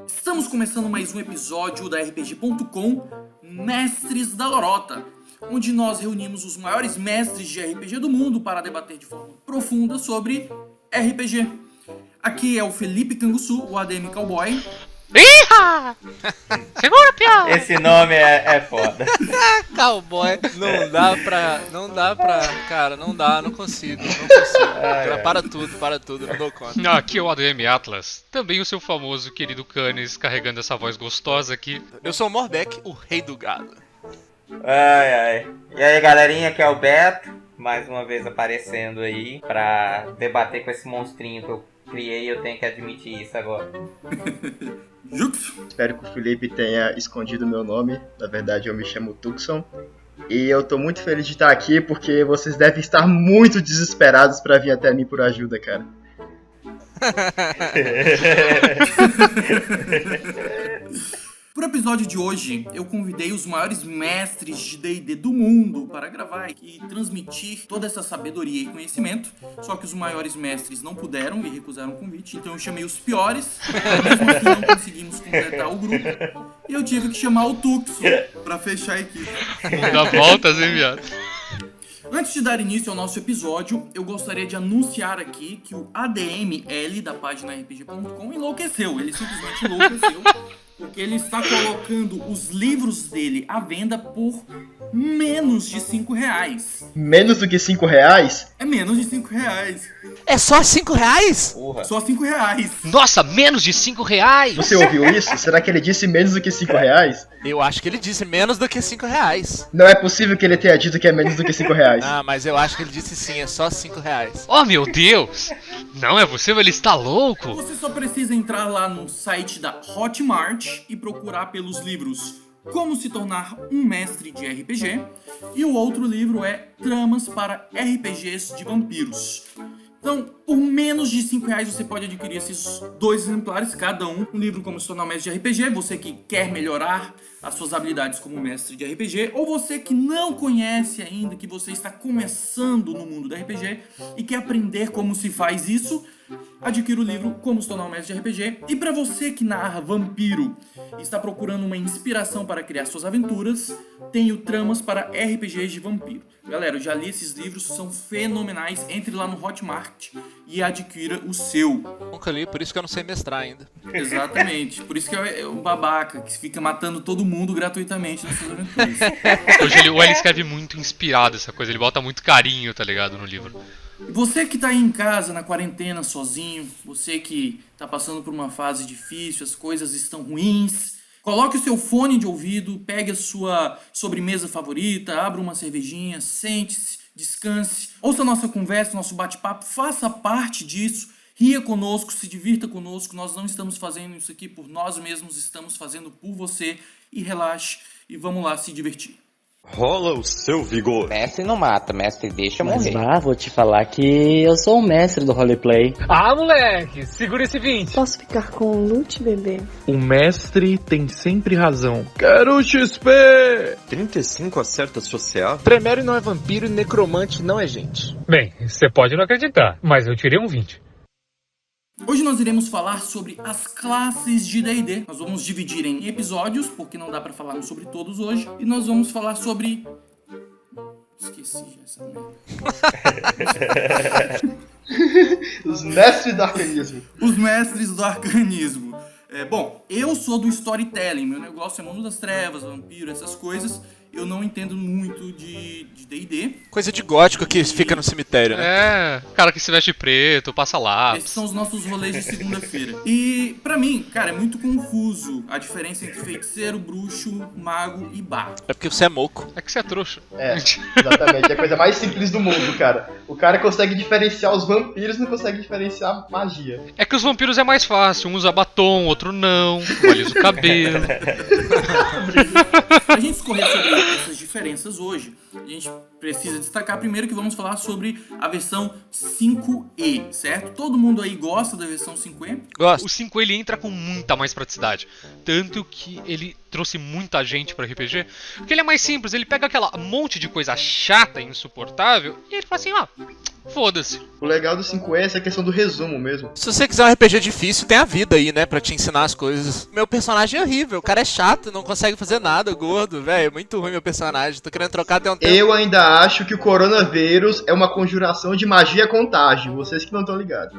Estamos começando mais um episódio da RPG.com Mestres da Lorota, onde nós reunimos os maiores mestres de RPG do mundo para debater de forma profunda sobre RPG. Aqui é o Felipe Canguçu, o ADM Cowboy. Iha! Segura, pião! Esse nome é foda. Cowboy, não dá pra, cara, não consigo. Para tudo, não dou conta. Aqui é o ADM Atlas, também o seu famoso querido Canis, carregando essa voz gostosa aqui. Eu sou o Morbeck, o rei do gado. Ai. E aí, galerinha, aqui é o Beto, mais uma vez aparecendo aí pra debater com esse monstrinho que eu criei, eu tenho que admitir isso agora. Jux. Espero que o Felipe tenha escondido meu nome. Na verdade, eu me chamo Tucson. E eu tô muito feliz de estar aqui porque vocês devem estar muito desesperados pra vir até mim por ajuda, cara. Pro episódio de hoje, eu convidei os maiores mestres de D&D do mundo para gravar e transmitir toda essa sabedoria e conhecimento. Só que os maiores mestres não puderam e recusaram o convite, então eu chamei os piores. Mesmo assim, não conseguimos completar o grupo. E eu tive que chamar o Tuxo para fechar a equipe. Dá voltas, hein, viado? Antes de dar início ao nosso episódio, eu gostaria de anunciar aqui que o ADML da página RPG.com enlouqueceu. Ele simplesmente enlouqueceu. Porque ele está colocando os livros dele à venda por menos de R$5. Menos do que R$5? É menos de R$5. É só R$5? Porra. Só R$5. Nossa, menos de R$5? Você ouviu isso? Será que ele disse menos do que R$5? Eu acho que ele disse menos do que R$5. Não é possível que ele tenha dito que é menos do que R$5. Ah, mas eu acho que ele disse sim, é só R$5. Oh, meu Deus! Não é possível, ele está louco? Você só precisa entrar lá no site da Hotmart e procurar pelos livros Como se tornar um mestre de RPG, e o outro livro é Tramas para RPGs de Vampiros. Então, por menos de R$5 você pode adquirir esses 2 exemplares, cada um livro Como se tornar um mestre de RPG, você que quer melhorar as suas habilidades como mestre de RPG, ou você que não conhece ainda, que você está começando no mundo do RPG e quer aprender como se faz isso, adquira o livro Como se tornar um mestre de RPG. E para você que narra vampiro e está procurando uma inspiração para criar suas aventuras, tem o Tramas para RPGs de Vampiro. Galera, eu já li esses livros, são fenomenais. Entre lá no Hotmart e adquira o seu. Nunca li, por isso que eu não sei mestrar ainda. Exatamente, por isso que é o babaca que fica matando todo mundo gratuitamente nas suas aventuras. Hoje ele escreve muito inspirado essa coisa, ele bota muito carinho, tá ligado, no livro. Você que tá aí em casa, na quarentena, sozinho, você que tá passando por uma fase difícil, as coisas estão ruins, coloque o seu fone de ouvido, pegue a sua sobremesa favorita, abra uma cervejinha, sente-se, descanse, ouça a nossa conversa, nosso bate-papo, faça parte disso, ria conosco, se divirta conosco. Nós não estamos fazendo isso aqui por nós mesmos, estamos fazendo por você, e relaxe e vamos lá se divertir. Rola o seu vigor. Mestre não mata, mestre deixa Mas morrer. vá, vou te falar que eu sou o mestre do roleplay. Ah, moleque, segura esse 20. Posso ficar com o loot, bebê? O mestre tem sempre razão. Quero XP! 35 acerta social. Tremere não é vampiro e necromante não é gente. Bem, você pode não acreditar, mas eu tirei um 20. Hoje nós iremos falar sobre as classes de D&D. Nós vamos dividir em episódios, porque não dá pra falarmos sobre todos hoje. E nós vamos falar sobre... Esqueci já essa merda. Os mestres do arcanismo. Os mestres do arcanismo. Bom, eu sou do storytelling. Meu negócio é mundo das trevas, vampiro, essas coisas. Eu não entendo muito de D&D. Coisa de gótico que fica no cemitério, né? É, cara que se veste preto, passa lápis. Esses são os nossos rolês de segunda-feira. E, pra mim, cara, é muito confuso a diferença entre feiticeiro, bruxo, mago e bardo. É porque você é moco. É que você é trouxa. É, exatamente. É a coisa mais simples do mundo, cara. O cara consegue diferenciar os vampiros, não consegue diferenciar magia. É que os vampiros é mais fácil, um usa batom, outro não, um alisa o cabelo. A gente escorrer sobre essas diferenças hoje, a gente precisa destacar primeiro que vamos falar sobre a versão 5e, certo? Todo mundo aí gosta da versão 5e? Gosto. O 5 ele entra com muita mais praticidade. Tanto que ele trouxe muita gente pra RPG. Porque ele é mais simples, ele pega aquela monte de coisa chata e insuportável e ele fala assim, foda-se. O legal do 5E é essa questão do resumo mesmo. Se você quiser um RPG difícil, tem a vida aí, né? Pra te ensinar as coisas. Meu personagem é horrível, o cara é chato, não consegue fazer nada, gordo, velho. É muito ruim meu personagem, tô querendo trocar até um tempo. Eu ainda acho que o coronavírus é uma conjuração de magia contágio, vocês que não estão ligados.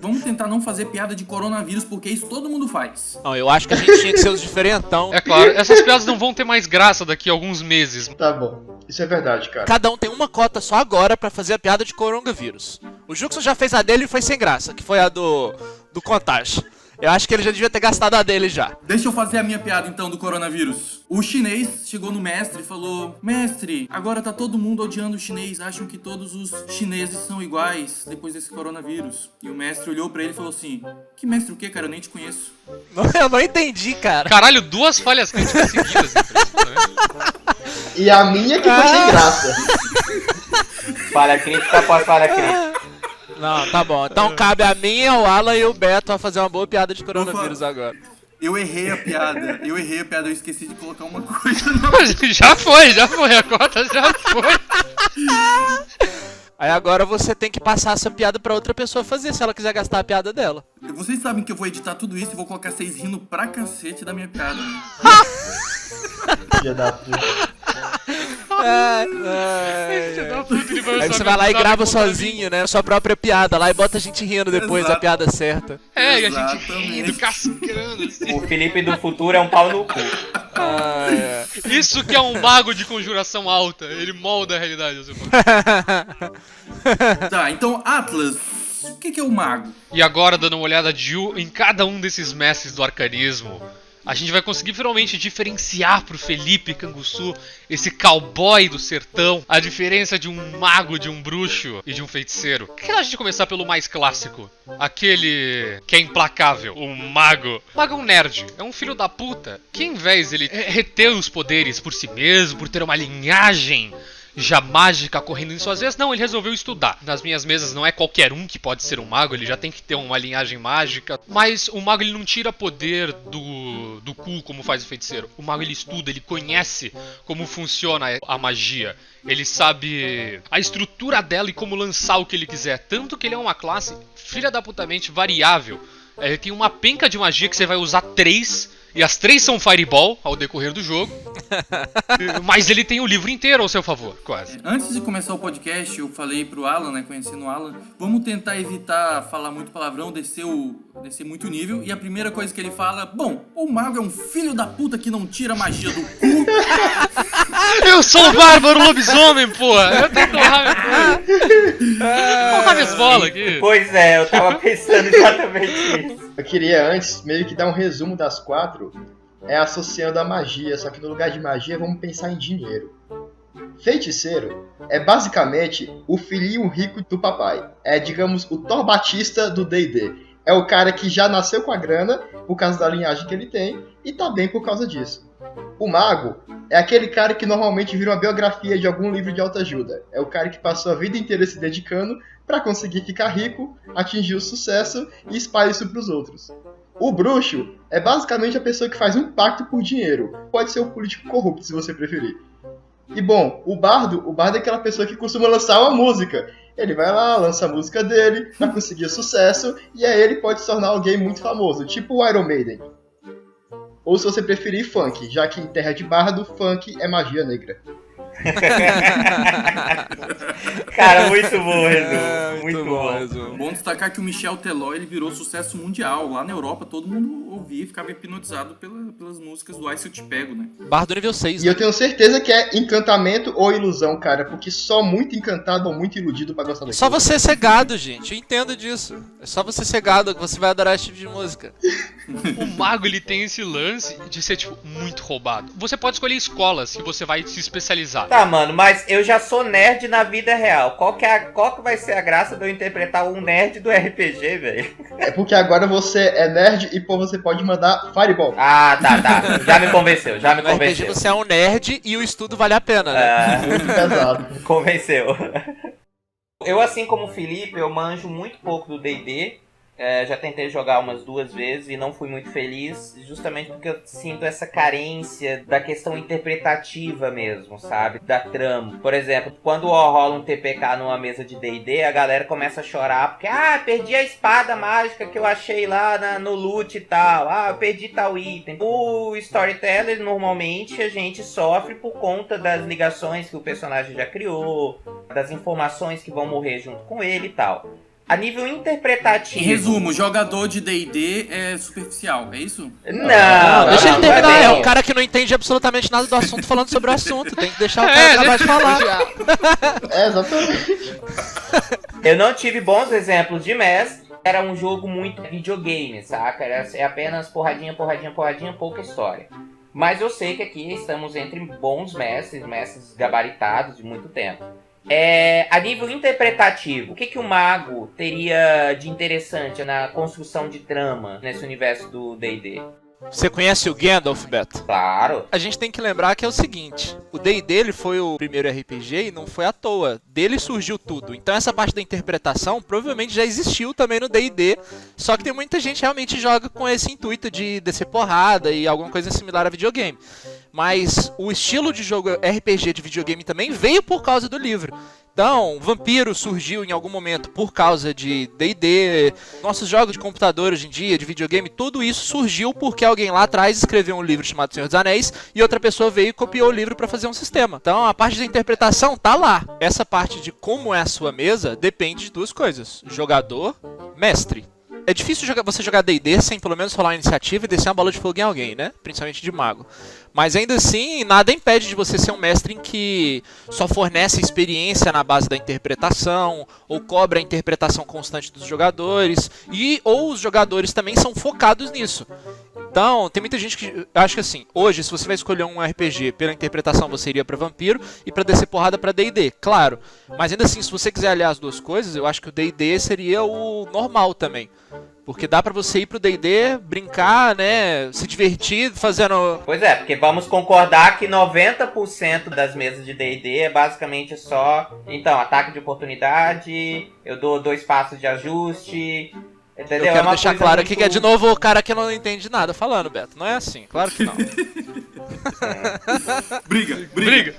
Vamos tentar não fazer piada de coronavírus, porque isso todo mundo faz. Não, eu acho que a gente tinha que ser os diferentão. É claro, essas piadas não vão ter mais graça daqui a alguns meses. Tá bom, isso é verdade, cara. Cada um tem uma cota só agora pra fazer a piada de coronavírus. O Juxon já fez a dele e foi sem graça, que foi a do Contage. Eu acho que ele já devia ter gastado a dele já. Deixa eu fazer a minha piada então do coronavírus. O chinês chegou no mestre e falou: Mestre, agora tá todo mundo odiando o chinês, acham que todos os chineses são iguais depois desse coronavírus. E o mestre olhou pra ele e falou assim: Que mestre o quê, cara? Eu nem te conheço. Eu não entendi, cara. Caralho, 2 falhas críticas seguidas. E a minha que foi sem graça. Falha crítica após falha crítica. Não, tá bom. Então cabe a mim, ao Alan e o Beto a fazer uma boa piada de coronavírus agora. Eu errei a piada, eu esqueci de colocar uma coisa. Já foi, a cota já foi. Aí agora você tem que passar essa piada pra outra pessoa fazer, se ela quiser gastar a piada dela. Vocês sabem que eu vou editar tudo isso e vou colocar vocês rindo pra cacete da minha piada. Filha da puta. Aí você vai lá e grava sozinho, né? Sua própria piada lá e bota a gente rindo depois da piada certa. É, e a gente rindo, cascando assim. O Felipe do futuro é um pau no cu. Isso que é um mago de conjuração alta. Ele molda a realidade. Tá, então Atlas, o que é o mago? E agora, dando uma olhada em cada um desses mestres do arcanismo, a gente vai conseguir finalmente diferenciar pro Felipe Canguçu, esse cowboy do sertão, a diferença de um mago, de um bruxo e de um feiticeiro. Que tal a gente começar pelo mais clássico? Aquele que é implacável, o mago. O mago é um nerd, é um filho da puta, que em vez de ele reter os poderes por si mesmo, por ter uma linhagem já mágica correndo em suas veias, não, ele resolveu estudar. Nas minhas mesas não é qualquer um que pode ser um mago, ele já tem que ter uma linhagem mágica. Mas o mago ele não tira poder do cu como faz o feiticeiro. O mago ele estuda, ele conhece como funciona a magia. Ele sabe a estrutura dela e como lançar o que ele quiser. Tanto que ele é uma classe filha da putamente variável. Ele tem uma penca de magia que você vai usar 3. E as 3 são Fireball ao decorrer do jogo. Mas ele tem o livro inteiro ao seu favor, quase. Antes de começar o podcast, eu falei pro Alan, né, conhecendo o Alan, vamos tentar evitar falar muito palavrão, descer muito nível. E a primeira coisa que ele fala: bom, o mago é um filho da puta que não tira magia do cu. Eu sou o bárbaro lobisomem, porra. Eu tenho que honrar minhas bolas aqui. Pois é, eu tava pensando exatamente isso. Eu queria antes meio que dar um resumo das 4, associando a magia, só que no lugar de magia vamos pensar em dinheiro. Feiticeiro é basicamente o filhinho rico do papai. É, digamos, o Thor Batista do D&D. É o cara que já nasceu com a grana por causa da linhagem que ele tem e tá bem por causa disso. O mago é aquele cara que normalmente vira uma biografia de algum livro de autoajuda. É o cara que passou a vida inteira se dedicando para conseguir ficar rico, atingir o sucesso e espalhar isso pros outros. O bruxo é basicamente a pessoa que faz um pacto por dinheiro. Pode ser um político corrupto, se você preferir. E bom, o bardo é aquela pessoa que costuma lançar uma música. Ele vai lá, lança a música dele pra conseguir sucesso, e aí ele pode se tornar alguém muito famoso, tipo o Iron Maiden. Ou se você preferir, funk, já que em terra de bardo, funk é magia negra. Cara, muito bom, resumo. Muito bom. Bom destacar que o Michel Teló ele virou sucesso mundial. Lá na Europa todo mundo ouvia e ficava hipnotizado pelas músicas do Ai Se Eu Te Pego, né? Bardo nível 6. E eu tenho certeza que é encantamento ou ilusão, cara, porque só muito encantado ou muito iludido pra gostar daquilo. Só você ser gado, gente, eu entendo disso. É só você ser gado que você vai adorar esse tipo de música. O mago ele tem esse lance de ser tipo muito roubado. Você pode escolher escolas que você vai se especializar. Tá, mano, mas eu já sou nerd na vida real. Qual que vai ser a graça de eu interpretar um nerd do RPG, velho? É porque agora você é nerd e pô, você pode mandar Fireball. Ah, tá. Já me convenceu, No RPG você é um nerd e o estudo vale a pena, né? Muito pesado. Convenceu. Eu, assim como o Felipe, eu manjo muito pouco do D&D. Já tentei jogar umas 2 vezes e não fui muito feliz, justamente porque eu sinto essa carência da questão interpretativa mesmo, sabe? Da trama. Por exemplo, quando rola um TPK numa mesa de D&D, a galera começa a chorar porque, perdi a espada mágica que eu achei lá no loot e tal, eu perdi tal item. O storyteller, normalmente, a gente sofre por conta das ligações que o personagem já criou, das informações que vão morrer junto com ele e tal. A nível interpretativo... Em resumo, jogador de D&D é superficial, é isso? Não, deixa ele terminar. é É um cara que não entende absolutamente nada do assunto falando sobre o assunto. Tem que deixar o cara acabar de falar. Exatamente. Eu não tive bons exemplos de mestre. Era um jogo muito videogame, saca? É apenas porradinha, pouca história. Mas eu sei que aqui estamos entre bons mestres gabaritados de muito tempo. A nível interpretativo, o que o mago teria de interessante na construção de trama nesse universo do D&D? Você conhece o Gandalf, Beto? Claro. A gente tem que lembrar que é o seguinte, o D&D ele foi o primeiro RPG e não foi à toa. Dele surgiu tudo. Então essa parte da interpretação provavelmente já existiu também no D&D, só que tem muita gente realmente joga com esse intuito de descer porrada e alguma coisa similar a videogame. Mas o estilo de jogo RPG de videogame também veio por causa do livro. Então, Vampiro surgiu em algum momento por causa de D&D, nossos jogos de computador hoje em dia, de videogame, tudo isso surgiu porque alguém lá atrás escreveu um livro chamado Senhor dos Anéis e outra pessoa veio e copiou o livro para fazer um sistema. Então, a parte da interpretação tá lá. Essa parte de como é a sua mesa depende de 2 coisas: jogador, mestre. É difícil você jogar D&D sem pelo menos rolar a iniciativa e descer uma bola de fogo em alguém, né? Principalmente de mago. Mas ainda assim, nada impede de você ser um mestre em que só fornece experiência na base da interpretação, ou cobra a interpretação constante dos jogadores, ou os jogadores também são focados nisso. Então, tem muita gente que acha que assim, hoje, se você vai escolher um RPG pela interpretação, você iria pra Vampiro e pra descer porrada pra D&D, claro. Mas ainda assim, se você quiser aliar as 2 coisas, eu acho que o D&D seria o normal também. Porque dá pra você ir pro D&D, brincar, né, se divertir fazendo... Pois é, porque vamos concordar que 90% das mesas de D&D é basicamente só... Então, ataque de oportunidade, eu dou 2 passos de ajuste... Entendeu? Eu quero deixar claro aqui que é de novo o cara que não entende nada falando, Beto. Não é assim, claro que não. Briga.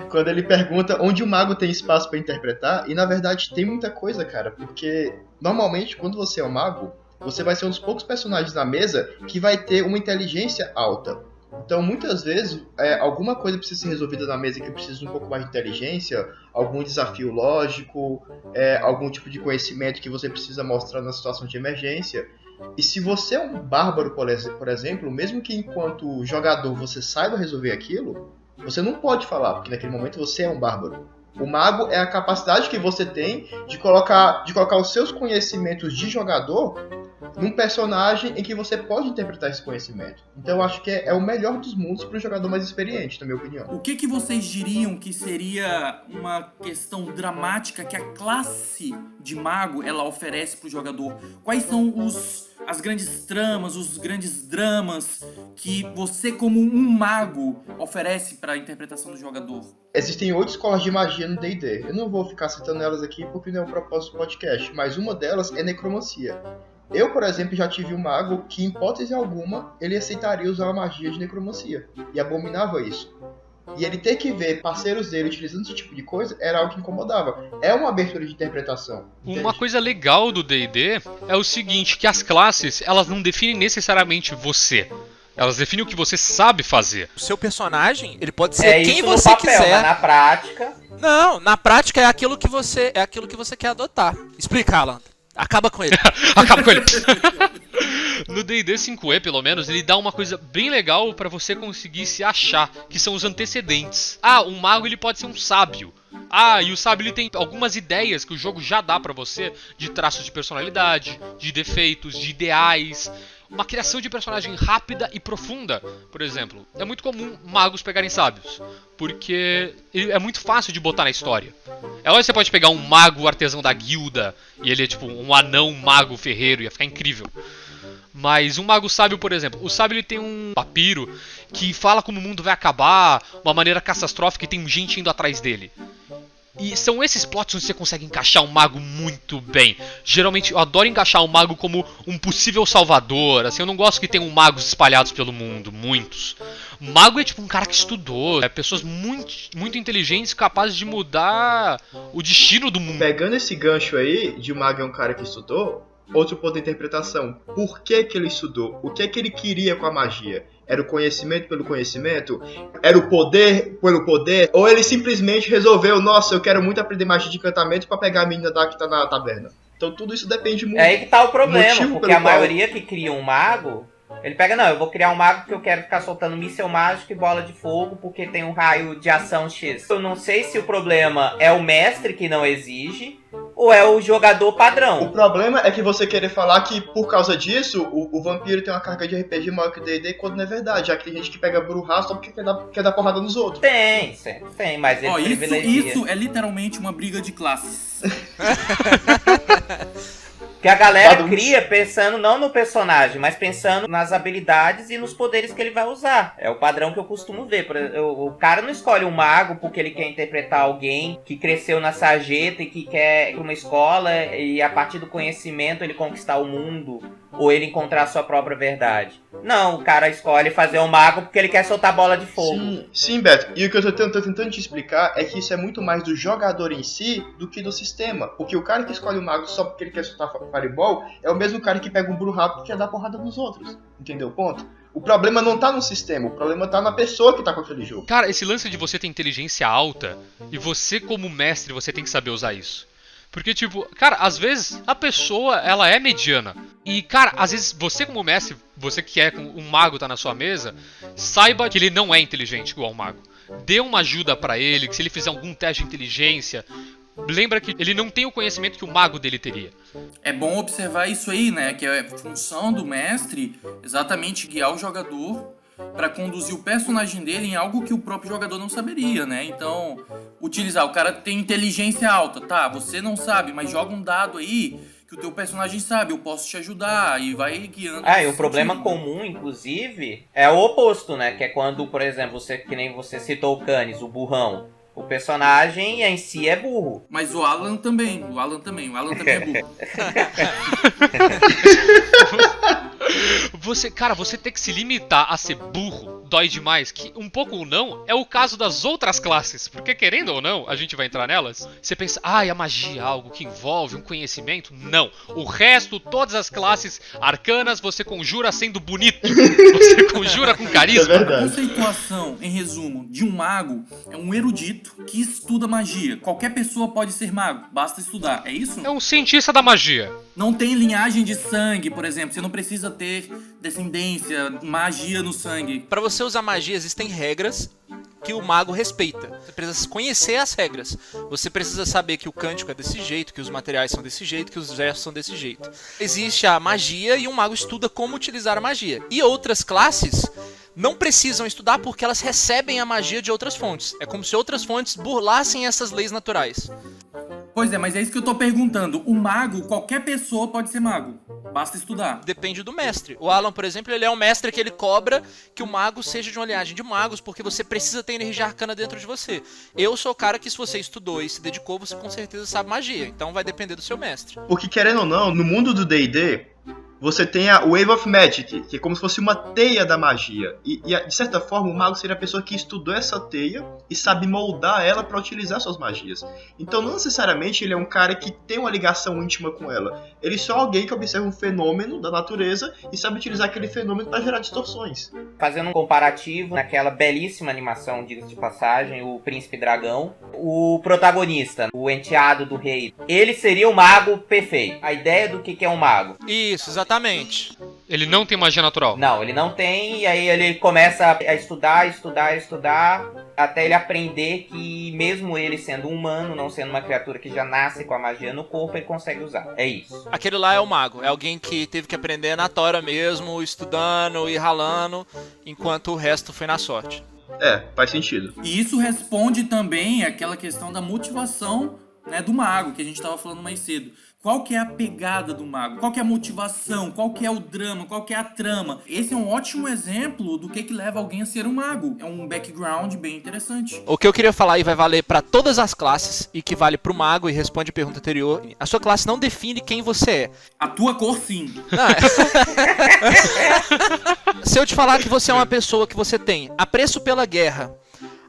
Quando ele pergunta onde o mago tem espaço pra interpretar, e na verdade tem muita coisa, cara, porque normalmente quando você é um mago, você vai ser um dos poucos personagens na mesa que vai ter uma inteligência alta. Então, muitas vezes, alguma coisa precisa ser resolvida na mesa que precisa de um pouco mais de inteligência, algum desafio lógico, algum tipo de conhecimento que você precisa mostrar na situação de emergência. E se você é um bárbaro, por exemplo, mesmo que enquanto jogador você saiba resolver aquilo, você não pode falar, porque naquele momento você é um bárbaro. O mago é a capacidade que você tem de colocar os seus conhecimentos de jogador num personagem em que você pode interpretar esse conhecimento. Então eu acho que é o melhor dos mundos para o jogador mais experiente, na minha opinião. O que vocês diriam que seria uma questão dramática que a classe de mago ela oferece para o jogador? Quais são as grandes tramas, os grandes dramas que você como um mago oferece para a interpretação do jogador? Existem 8 escolas de magia no D&D. Eu não vou ficar citando elas aqui porque não é o propósito do podcast, mas uma delas é necromancia. Eu, por exemplo, já tive um mago que, em hipótese alguma, ele aceitaria usar a magia de necromancia. E abominava isso. E ele ter que ver parceiros dele utilizando esse tipo de coisa era algo que incomodava. É uma abertura de interpretação. Uma coisa legal do D&D é o seguinte, que as classes, elas não definem necessariamente você. Elas definem o que você sabe fazer. O seu personagem, ele pode ser quem você no papel, quiser. Mas na prática... Não, na prática é aquilo que você quer adotar. Explica, Alan. Acaba com ele. Acaba com ele. No D&D 5e, pelo menos, ele dá uma coisa bem legal pra você conseguir se achar, que são os antecedentes. Um mago ele pode ser um sábio. E o sábio ele tem algumas ideias que o jogo já dá pra você, de traços de personalidade, de defeitos, de ideais. uma criação de personagem rápida e profunda. Por exemplo, é muito comum magos pegarem sábios, porque é muito fácil de botar na história. É lógico que você pode pegar um mago artesão da guilda e ele é tipo um anão mago ferreiro, ia ficar incrível. Mas um mago sábio, por exemplo, o sábio ele tem um papiro que fala como o mundo vai acabar, uma maneira catastrófica e tem gente indo atrás dele. E são esses plots onde você consegue encaixar um mago muito bem. Geralmente eu adoro encaixar um mago como um possível salvador. Assim, eu não gosto que tenham magos espalhados pelo mundo, muitos. Mago é tipo um cara que estudou, pessoas muito inteligentes, capazes de mudar o destino do mundo. Pegando esse gancho aí, de o mago é um cara que estudou, outro ponto de interpretação. Por que que ele estudou? O que é que ele queria com a magia? Era o conhecimento pelo conhecimento? Era o poder pelo poder? Ou ele simplesmente resolveu, nossa, eu quero muito aprender magia de encantamento pra pegar a menina que tá na taberna? Então tudo isso depende muito. É aí que tá o problema, porque a qual... maioria que cria um mago, ele pega, não, eu vou criar um mago porque eu quero ficar soltando míssel mágico e bola de fogo, porque tem um raio de ação X. Eu não sei se o problema é o mestre que não exige, ou é o jogador padrão. O problema é que você querer falar que, por causa disso, o vampiro tem uma carga de RPG maior que o D&D, quando não é verdade. Já que tem gente que pega burro só porque quer dar porrada nos outros. Tem, mas ele privilegia. Isso é literalmente uma briga de classes. Que a galera cria pensando não no personagem, mas pensando nas habilidades e nos poderes que ele vai usar. É o padrão que eu costumo ver. O cara não escolhe um mago porque ele quer interpretar alguém que cresceu na sarjeta e que quer ir pra uma escola e a partir do conhecimento ele conquistar o mundo ou ele encontrar a sua própria verdade. Não, o cara escolhe fazer um mago porque ele quer soltar bola de fogo. Sim, Beto. E o que eu tô tentando te explicar é que isso é muito mais do jogador em si do que do sistema. Porque o cara que escolhe o mago só porque ele quer soltar fireball é o mesmo cara que pega um burro rápido e quer dar porrada nos outros. Entendeu o ponto? O problema não tá no sistema, o problema tá na pessoa que tá com aquele jogo. Cara, esse lance de você ter inteligência alta e você como mestre, você tem que saber usar isso. Porque, tipo, cara, às vezes a pessoa, ela é mediana. E, cara, às vezes você como mestre, você que é um mago tá na sua mesa, saiba que ele não é inteligente igual um mago. Dê uma ajuda pra ele, que se ele fizer algum teste de inteligência, lembra que ele não tem o conhecimento que o mago dele teria. É bom observar isso aí, né? Que é função do mestre exatamente guiar o jogador para conduzir o personagem dele em algo que o próprio jogador não saberia, né? Então, utilizar, o cara tem inteligência alta, tá? Você não sabe, mas joga um dado aí que o teu personagem sabe, eu posso te ajudar, e vai guiando. E o problema comum, inclusive, é o oposto, né? Que é quando, por exemplo, que nem você citou o Canis, o burrão. O personagem em si é burro. Mas o Alan também é burro. Você ter que se limitar a ser burro dói demais, que um pouco ou não é o caso das outras classes, porque querendo ou não, a gente vai entrar nelas, você pensa, a magia é algo que envolve um conhecimento? Não, o resto, todas as classes arcanas, você conjura sendo bonito, você conjura com carisma. A conceituação, em resumo, de um mago é um erudito que estuda magia. Qualquer pessoa pode ser mago, basta estudar, é isso? É um cientista da magia. Não tem linhagem de sangue, por exemplo, você não precisa ter descendência, magia no sangue. Pra você usar magia, existem regras que o mago respeita. Você precisa conhecer as regras. Você precisa saber que o cântico é desse jeito, que os materiais são desse jeito, que os versos são desse jeito. Existe a magia e um mago estuda como utilizar a magia. E outras classes não precisam estudar porque elas recebem a magia de outras fontes. É como se outras fontes burlassem essas leis naturais. Pois é, mas é isso que eu tô perguntando. O mago, qualquer pessoa pode ser mago. Basta estudar. Depende do mestre. O Alan, por exemplo, ele é um mestre que ele cobra que o mago seja de uma linhagem de magos, porque você precisa ter energia arcana dentro de você. Eu sou o cara que, se você estudou e se dedicou, você com certeza sabe magia. Então vai depender do seu mestre. Porque, querendo ou não, no mundo do D&D, você tem a Wave of Magic, que é como se fosse uma teia da magia. E de certa forma, o mago seria a pessoa que estudou essa teia e sabe moldar ela para utilizar suas magias. Então, não necessariamente ele é um cara que tem uma ligação íntima com ela. Ele é só alguém que observa um fenômeno da natureza e sabe utilizar aquele fenômeno para gerar distorções. Fazendo um comparativo, naquela belíssima animação, diga-se de passagem, o Príncipe Dragão, o protagonista, o enteado do rei, ele seria o mago perfeito. A ideia do que é um mago. Isso, exatamente. Ele não tem magia natural? Não, ele não tem, e aí ele começa a estudar, até ele aprender que mesmo ele sendo humano, não sendo uma criatura que já nasce com a magia no corpo, ele consegue usar. É isso. Aquele lá é o mago, é alguém que teve que aprender na tora mesmo, estudando e ralando, enquanto o resto foi na sorte. Faz sentido. E isso responde também àquela questão da motivação, né, do mago, que a gente estava falando mais cedo. Qual que é a pegada do mago? Qual que é a motivação? Qual que é o drama? Qual que é a trama? Esse é um ótimo exemplo do que leva alguém a ser um mago. É um background bem interessante. O que eu queria falar e vai valer pra todas as classes e que vale pro mago e responde a pergunta anterior. A sua classe não define quem você é. A tua cor, sim. Se eu te falar que você é uma pessoa que você tem apreço pela guerra,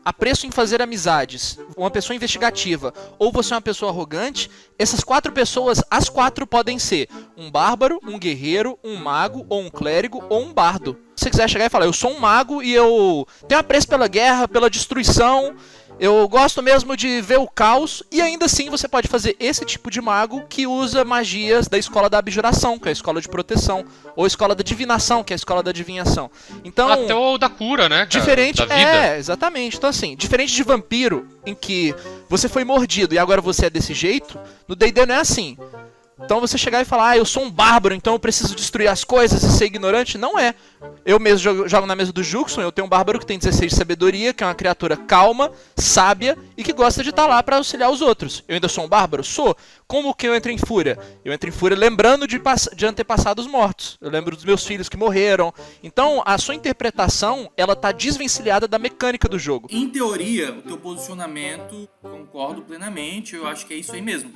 apreço em fazer amizades, uma pessoa investigativa, ou você é uma pessoa arrogante, essas 4 pessoas, as 4 podem ser um bárbaro, um guerreiro, um mago, ou um clérigo, ou um bardo. Se você quiser chegar e falar, eu sou um mago e eu tenho apreço pela guerra, pela destruição, eu gosto mesmo de ver o caos, e ainda assim você pode fazer esse tipo de mago que usa magias da escola da abjuração, que é a escola de proteção, ou a escola da divinação, que é a escola da adivinhação. Então, até o da cura, né, cara? Diferente, da vida. Exatamente. Então assim, diferente de vampiro, em que você foi mordido e agora você é desse jeito, no D&D não é assim. Então você chegar e falar, eu sou um bárbaro, então eu preciso destruir as coisas e ser ignorante, não é. Eu mesmo jogo na mesa do Juxon, eu tenho um bárbaro que tem 16 de sabedoria, que é uma criatura calma, sábia e que gosta de estar lá para auxiliar os outros. Eu ainda sou um bárbaro? Sou. Como que eu entro em fúria? Eu entro em fúria lembrando de antepassados mortos. Eu lembro dos meus filhos que morreram. Então, a sua interpretação, ela tá desvencilhada da mecânica do jogo. Em teoria, o teu posicionamento, concordo plenamente, eu acho que é isso aí mesmo.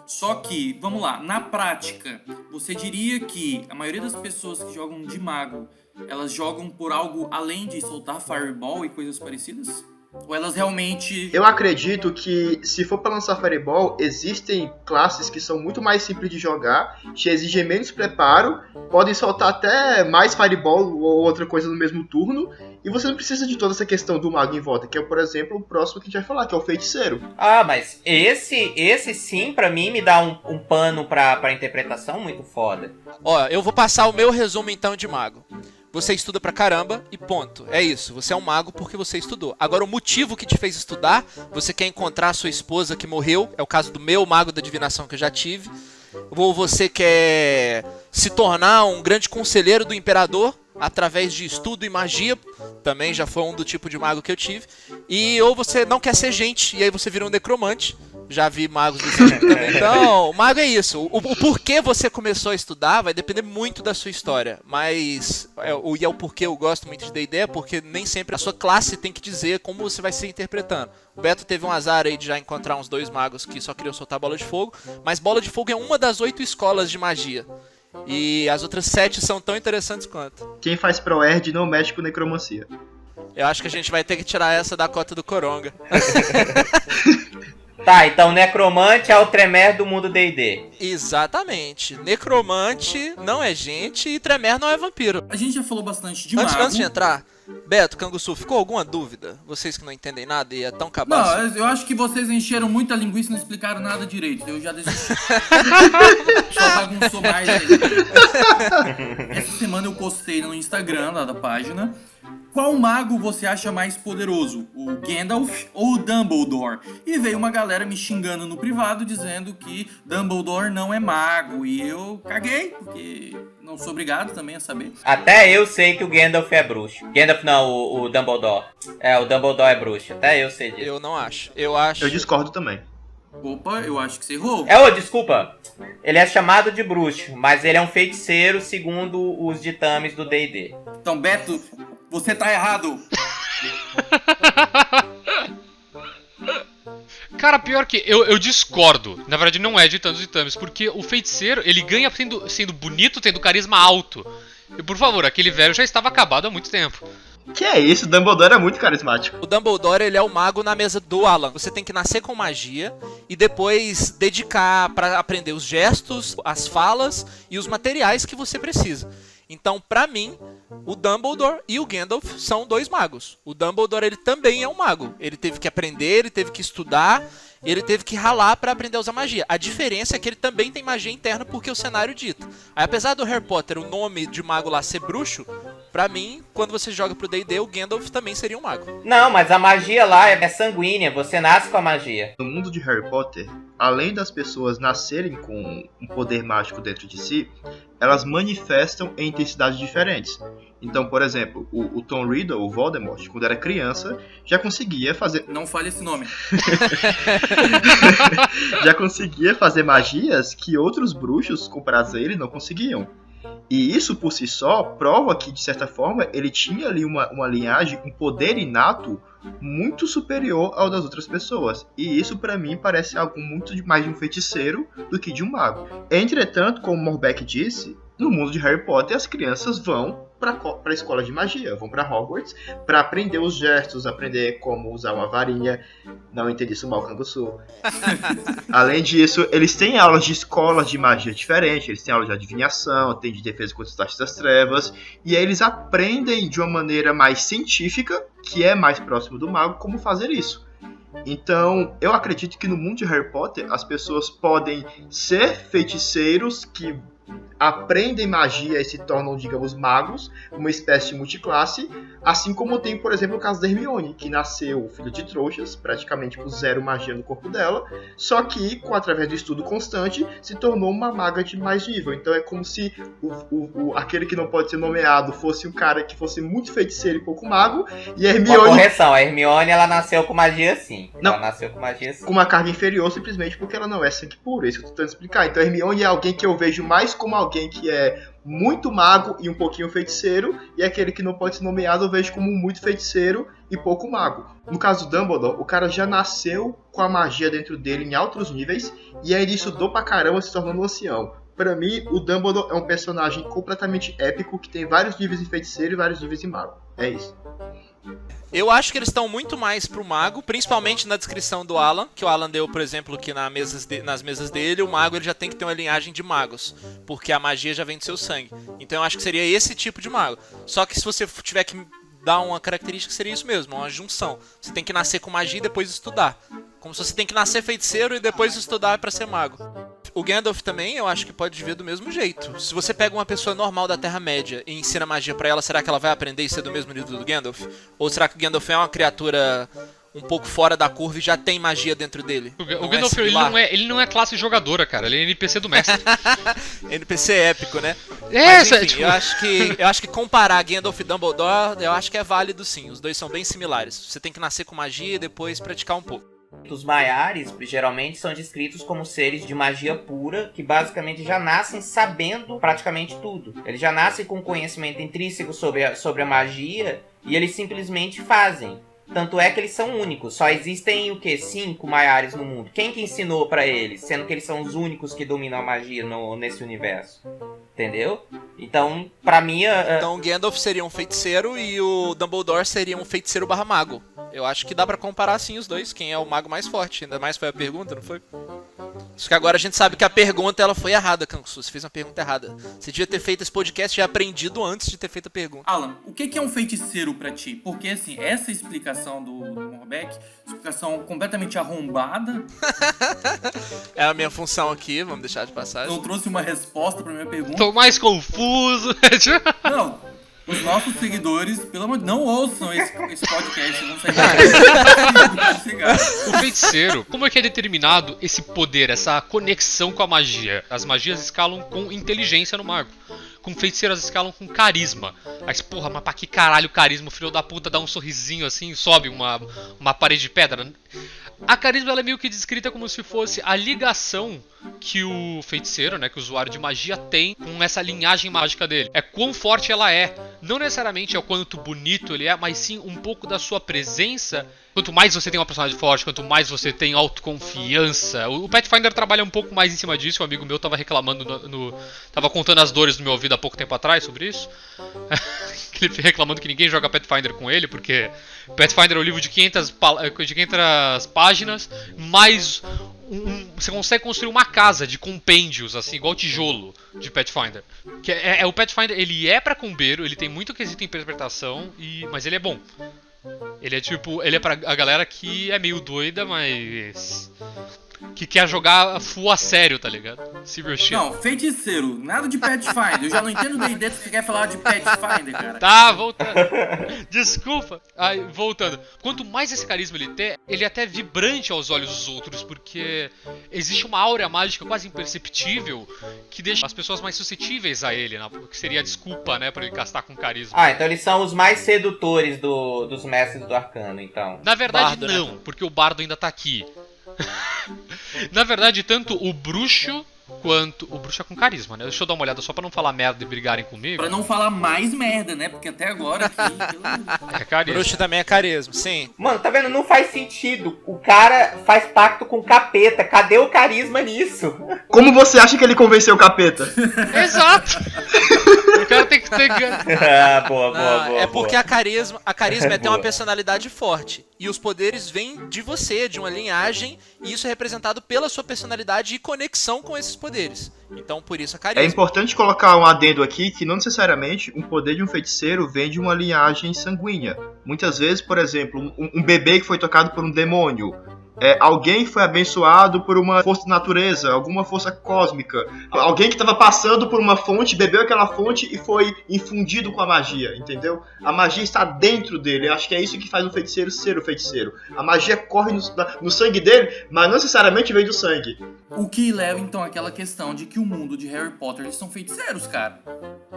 Só que, vamos lá, na prática, você diria que a maioria das pessoas que jogam de mago, elas jogam por algo além de soltar Fireball e coisas parecidas? Ou elas realmente... Eu acredito que, se for pra lançar Fireball, existem classes que são muito mais simples de jogar, te exigem menos preparo, podem soltar até mais Fireball ou outra coisa no mesmo turno, e você não precisa de toda essa questão do mago em volta, que é, por exemplo, o próximo que a gente vai falar, que é o feiticeiro. Ah, mas esse sim, pra mim, me dá um pano pra interpretação muito foda. Ó, eu vou passar o meu resumo então de mago. Você estuda pra caramba e ponto. É isso, você é um mago porque você estudou. Agora, o motivo que te fez estudar, você quer encontrar a sua esposa que morreu, é o caso do meu mago da divinação que eu já tive. Ou você quer se tornar um grande conselheiro do imperador através de estudo e magia, também já foi um do tipo de mago que eu tive. E ou você não quer ser gente, e aí você vira um necromante. Já vi magos desse tipo também. Então, mago é isso. O porquê você começou a estudar vai depender muito da sua história. Mas, e é o porquê eu gosto muito de D&D, porque nem sempre a sua classe tem que dizer como você vai se interpretando. O Beto teve um azar aí de já encontrar uns 2 magos que só queriam soltar bola de fogo. Mas bola de fogo é uma das 8 escolas de magia. E as outras 7 são tão interessantes quanto. Quem faz ProErd não mexe com necromancia. Eu acho que a gente vai ter que tirar essa da cota do Coronga. Tá, então necromante é o Tremere do mundo D&D. Exatamente. Necromante não é gente e Tremere não é vampiro. A gente já falou bastante de mago. Antes de entrar, Beto, Canguçu, ficou alguma dúvida? Vocês que não entendem nada e é tão cabaço. Não, eu acho que vocês encheram muita linguiça e não explicaram nada direito. Eu já desisti. Só bagunçou mais aí. Essa semana eu postei no Instagram lá da página. Qual mago você acha mais poderoso? O Gandalf ou o Dumbledore? E veio uma galera me xingando no privado dizendo que Dumbledore não é mago. E eu caguei, porque não sou obrigado também a saber. Até eu sei que o Gandalf é bruxo. Gandalf não, o Dumbledore. O Dumbledore é bruxo. Até eu sei disso. Eu não acho. Eu discordo também. Opa, eu acho que você errou. Desculpa. Ele é chamado de bruxo, mas ele é um feiticeiro segundo os ditames do D&D. Então, Beto, você tá errado. Cara, pior que eu discordo. Na verdade, não é de tantos ditames, porque o feiticeiro, ele ganha sendo bonito, tendo carisma alto. E, por favor, aquele velho já estava acabado há muito tempo. Que é isso? O Dumbledore é muito carismático. O Dumbledore, ele é o mago na mesa do Alan. Você tem que nascer com magia e depois dedicar pra aprender os gestos, as falas e os materiais que você precisa. Então, pra mim, o Dumbledore e o Gandalf são 2 magos. O Dumbledore, ele também é um mago. Ele teve que aprender, ele teve que estudar, ele teve que ralar pra aprender a usar magia. A diferença é que ele também tem magia interna porque o cenário dita. Aí, apesar do Harry Potter, o nome de mago lá ser bruxo, pra mim, quando você joga pro D&D, o Gandalf também seria um mago. Não, mas a magia lá é sanguínea, você nasce com a magia. No mundo de Harry Potter, além das pessoas nascerem com um poder mágico dentro de si, elas manifestam em intensidades diferentes. Então, por exemplo, o Tom Riddle, o Voldemort, quando era criança, já conseguia fazer... Não fale esse nome. já conseguia fazer magias que outros bruxos comparados a ele não conseguiam. E isso por si só prova que, de certa forma, ele tinha ali uma linhagem, um poder inato muito superior ao das outras pessoas. E isso, pra mim, parece algo muito mais de um feiticeiro do que de um mago. Entretanto, como Morbeck disse, no mundo de Harry Potter, as crianças vão para a escola de magia, vão para Hogwarts para aprender os gestos, aprender como usar uma varinha. Não entendi isso mal, Canguçu. Além disso, eles têm aulas de escolas de magia diferentes, eles têm aulas de adivinhação, tem de defesa contra os Tastes das Trevas, e aí eles aprendem de uma maneira mais científica, que é mais próximo do mago, como fazer isso. Então, eu acredito que no mundo de Harry Potter, as pessoas podem ser feiticeiros que aprendem magia e se tornam, digamos, magos, uma espécie de multiclasse, assim como tem, por exemplo, o caso da Hermione, que nasceu filho de trouxas, praticamente com zero magia no corpo dela, só que, através do estudo constante, se tornou uma maga de mais nível. Então é como se aquele que não pode ser nomeado fosse um cara que fosse muito feiticeiro e pouco mago, e a Hermione... Uma correção, a Hermione, ela nasceu com magia sim. Não, ela nasceu com magia sim. Com uma carga inferior, simplesmente porque ela não é sangue puro, é isso que eu tô tentando explicar. Então a Hermione é alguém que eu vejo mais como alguém que é muito mago e um pouquinho feiticeiro, e aquele que não pode ser nomeado eu vejo como muito feiticeiro e pouco mago. No caso do Dumbledore, o cara já nasceu com a magia dentro dele em altos níveis, e aí ele estudou pra caramba, se tornando um ancião. Pra mim, o Dumbledore é um personagem completamente épico, que tem vários níveis de feiticeiro e vários níveis de mago. É isso. Eu acho que eles estão muito mais pro mago, principalmente na descrição do Alan, que o Alan deu, por exemplo, que nas mesas dele, o mago ele já tem que ter uma linhagem de magos, porque a magia já vem do seu sangue. Então eu acho que seria esse tipo de mago. Só que se você tiver que dar uma característica, seria isso mesmo, uma junção. Você tem que nascer com magia e depois estudar. Como se você tem que nascer feiticeiro e depois estudar pra ser mago. O Gandalf também, eu acho que pode vir do mesmo jeito. Se você pega uma pessoa normal da Terra-média e ensina magia pra ela, será que ela vai aprender e ser do mesmo nível do Gandalf? Ou será que o Gandalf é uma criatura um pouco fora da curva e já tem magia dentro dele? O Gandalf, ele não é classe jogadora, cara. Ele é NPC do mestre. NPC épico, né? Mas, enfim, tipo... eu acho que comparar Gandalf e Dumbledore, eu acho que é válido sim. Os dois são bem similares. Você tem que nascer com magia e depois praticar um pouco. Os Maiares, geralmente, são descritos como seres de magia pura, que basicamente já nascem sabendo praticamente tudo. Eles já nascem com conhecimento intrínseco sobre a magia, e eles simplesmente fazem. Tanto é que eles são únicos. Só existem, 5 Maiares no mundo. Quem que ensinou pra eles? Sendo que eles são os únicos que dominam a magia nesse universo. Entendeu? Então, pra mim... Então o Gandalf seria um feiticeiro e o Dumbledore seria um feiticeiro / mago. Eu acho que dá pra comparar sim os dois. Quem é o mago mais forte? Ainda mais foi a pergunta, não foi? Só que agora a gente sabe que a pergunta ela foi errada, Canguçu. Você fez uma pergunta errada. Você devia ter feito esse podcast e aprendido antes de ter feito a pergunta. Alan, o que é um feiticeiro pra ti? Porque, assim, essa explicação do Morbeck, explicação completamente arrombada. É a minha função aqui, vamos deixar de passagem. Eu trouxe uma resposta pra minha pergunta. Tô mais confuso. Não, os nossos seguidores, pelo amor de Deus, não ouçam esse podcast, não sei O feiticeiro, como é que é determinado esse poder, essa conexão com a magia? As magias escalam com inteligência no mago. Com feiticeiros escalam com carisma. Mas porra, mas pra que caralho carisma? O filho da puta dá um sorrisinho assim e sobe uma parede de pedra. A carisma ela é meio que descrita como se fosse a ligação que o feiticeiro, né, que o usuário de magia tem com essa linhagem mágica dele. É quão forte ela é. Não necessariamente é o quanto bonito ele é, mas sim um pouco da sua presença. Quanto mais você tem uma personagem forte, quanto mais você tem autoconfiança. O Pathfinder trabalha um pouco mais em cima disso. Um amigo meu tava reclamando, tava contando as dores do meu ouvido há pouco tempo atrás sobre isso. Ele reclamando que ninguém joga Pathfinder com ele, porque Pathfinder é um livro de 500 páginas, mais você consegue construir uma casa de compêndios, assim, igual tijolo de Pathfinder. Que o Pathfinder, ele é pra combeiro, ele tem muito quesito em interpretação, mas ele é bom. Ele é tipo, ele é pra a galera que é meio doida, mas que quer jogar full a sério, tá ligado? Serious shit. Não, feiticeiro, nada de Pathfinder. Eu já não entendo D&D se você quer falar de Pathfinder, cara. Tá, voltando. Desculpa. Aí, voltando. Quanto mais esse carisma ele tem, ele é até vibrante aos olhos dos outros, porque existe uma áurea mágica quase imperceptível que deixa as pessoas mais suscetíveis a ele, né? Que seria a desculpa, né, pra ele castar com carisma. Ah, então eles são os mais sedutores dos mestres do arcano, então. Na verdade, Bardo, não, né? porque o bardo ainda tá aqui. Na verdade, tanto o bruxo quanto... O bruxo é com carisma, né? Deixa eu dar uma olhada só pra não falar merda e brigarem comigo. Pra não falar mais merda, né? Porque até agora aqui... É carisma. Bruxo também é carisma, sim. Mano, tá vendo? Não faz sentido. O cara faz pacto com o capeta. Cadê o carisma nisso? Como você acha que ele convenceu o capeta? Exato! O cara tem que ter... Ah, boa. É porque a carisma é ter uma personalidade forte. E os poderes vêm de você, de uma linhagem, e isso é representado pela sua personalidade e conexão com esses poderes. Então, por isso a É carisma. importante colocar um adendo aqui que não necessariamente um poder de um feiticeiro vem de uma linhagem sanguínea. Muitas vezes, por exemplo, um bebê que foi tocado por um demônio. Alguém que foi abençoado por uma força da natureza, alguma força cósmica. Alguém que estava passando por uma fonte, bebeu aquela fonte e foi infundido com a magia, entendeu? A magia está dentro dele. Eu acho que é isso que faz o feiticeiro ser o feiticeiro. A magia corre no sangue dele, mas não necessariamente vem do sangue. O que leva, então, àquela questão de que o mundo de Harry Potter, eles são feiticeiros, cara.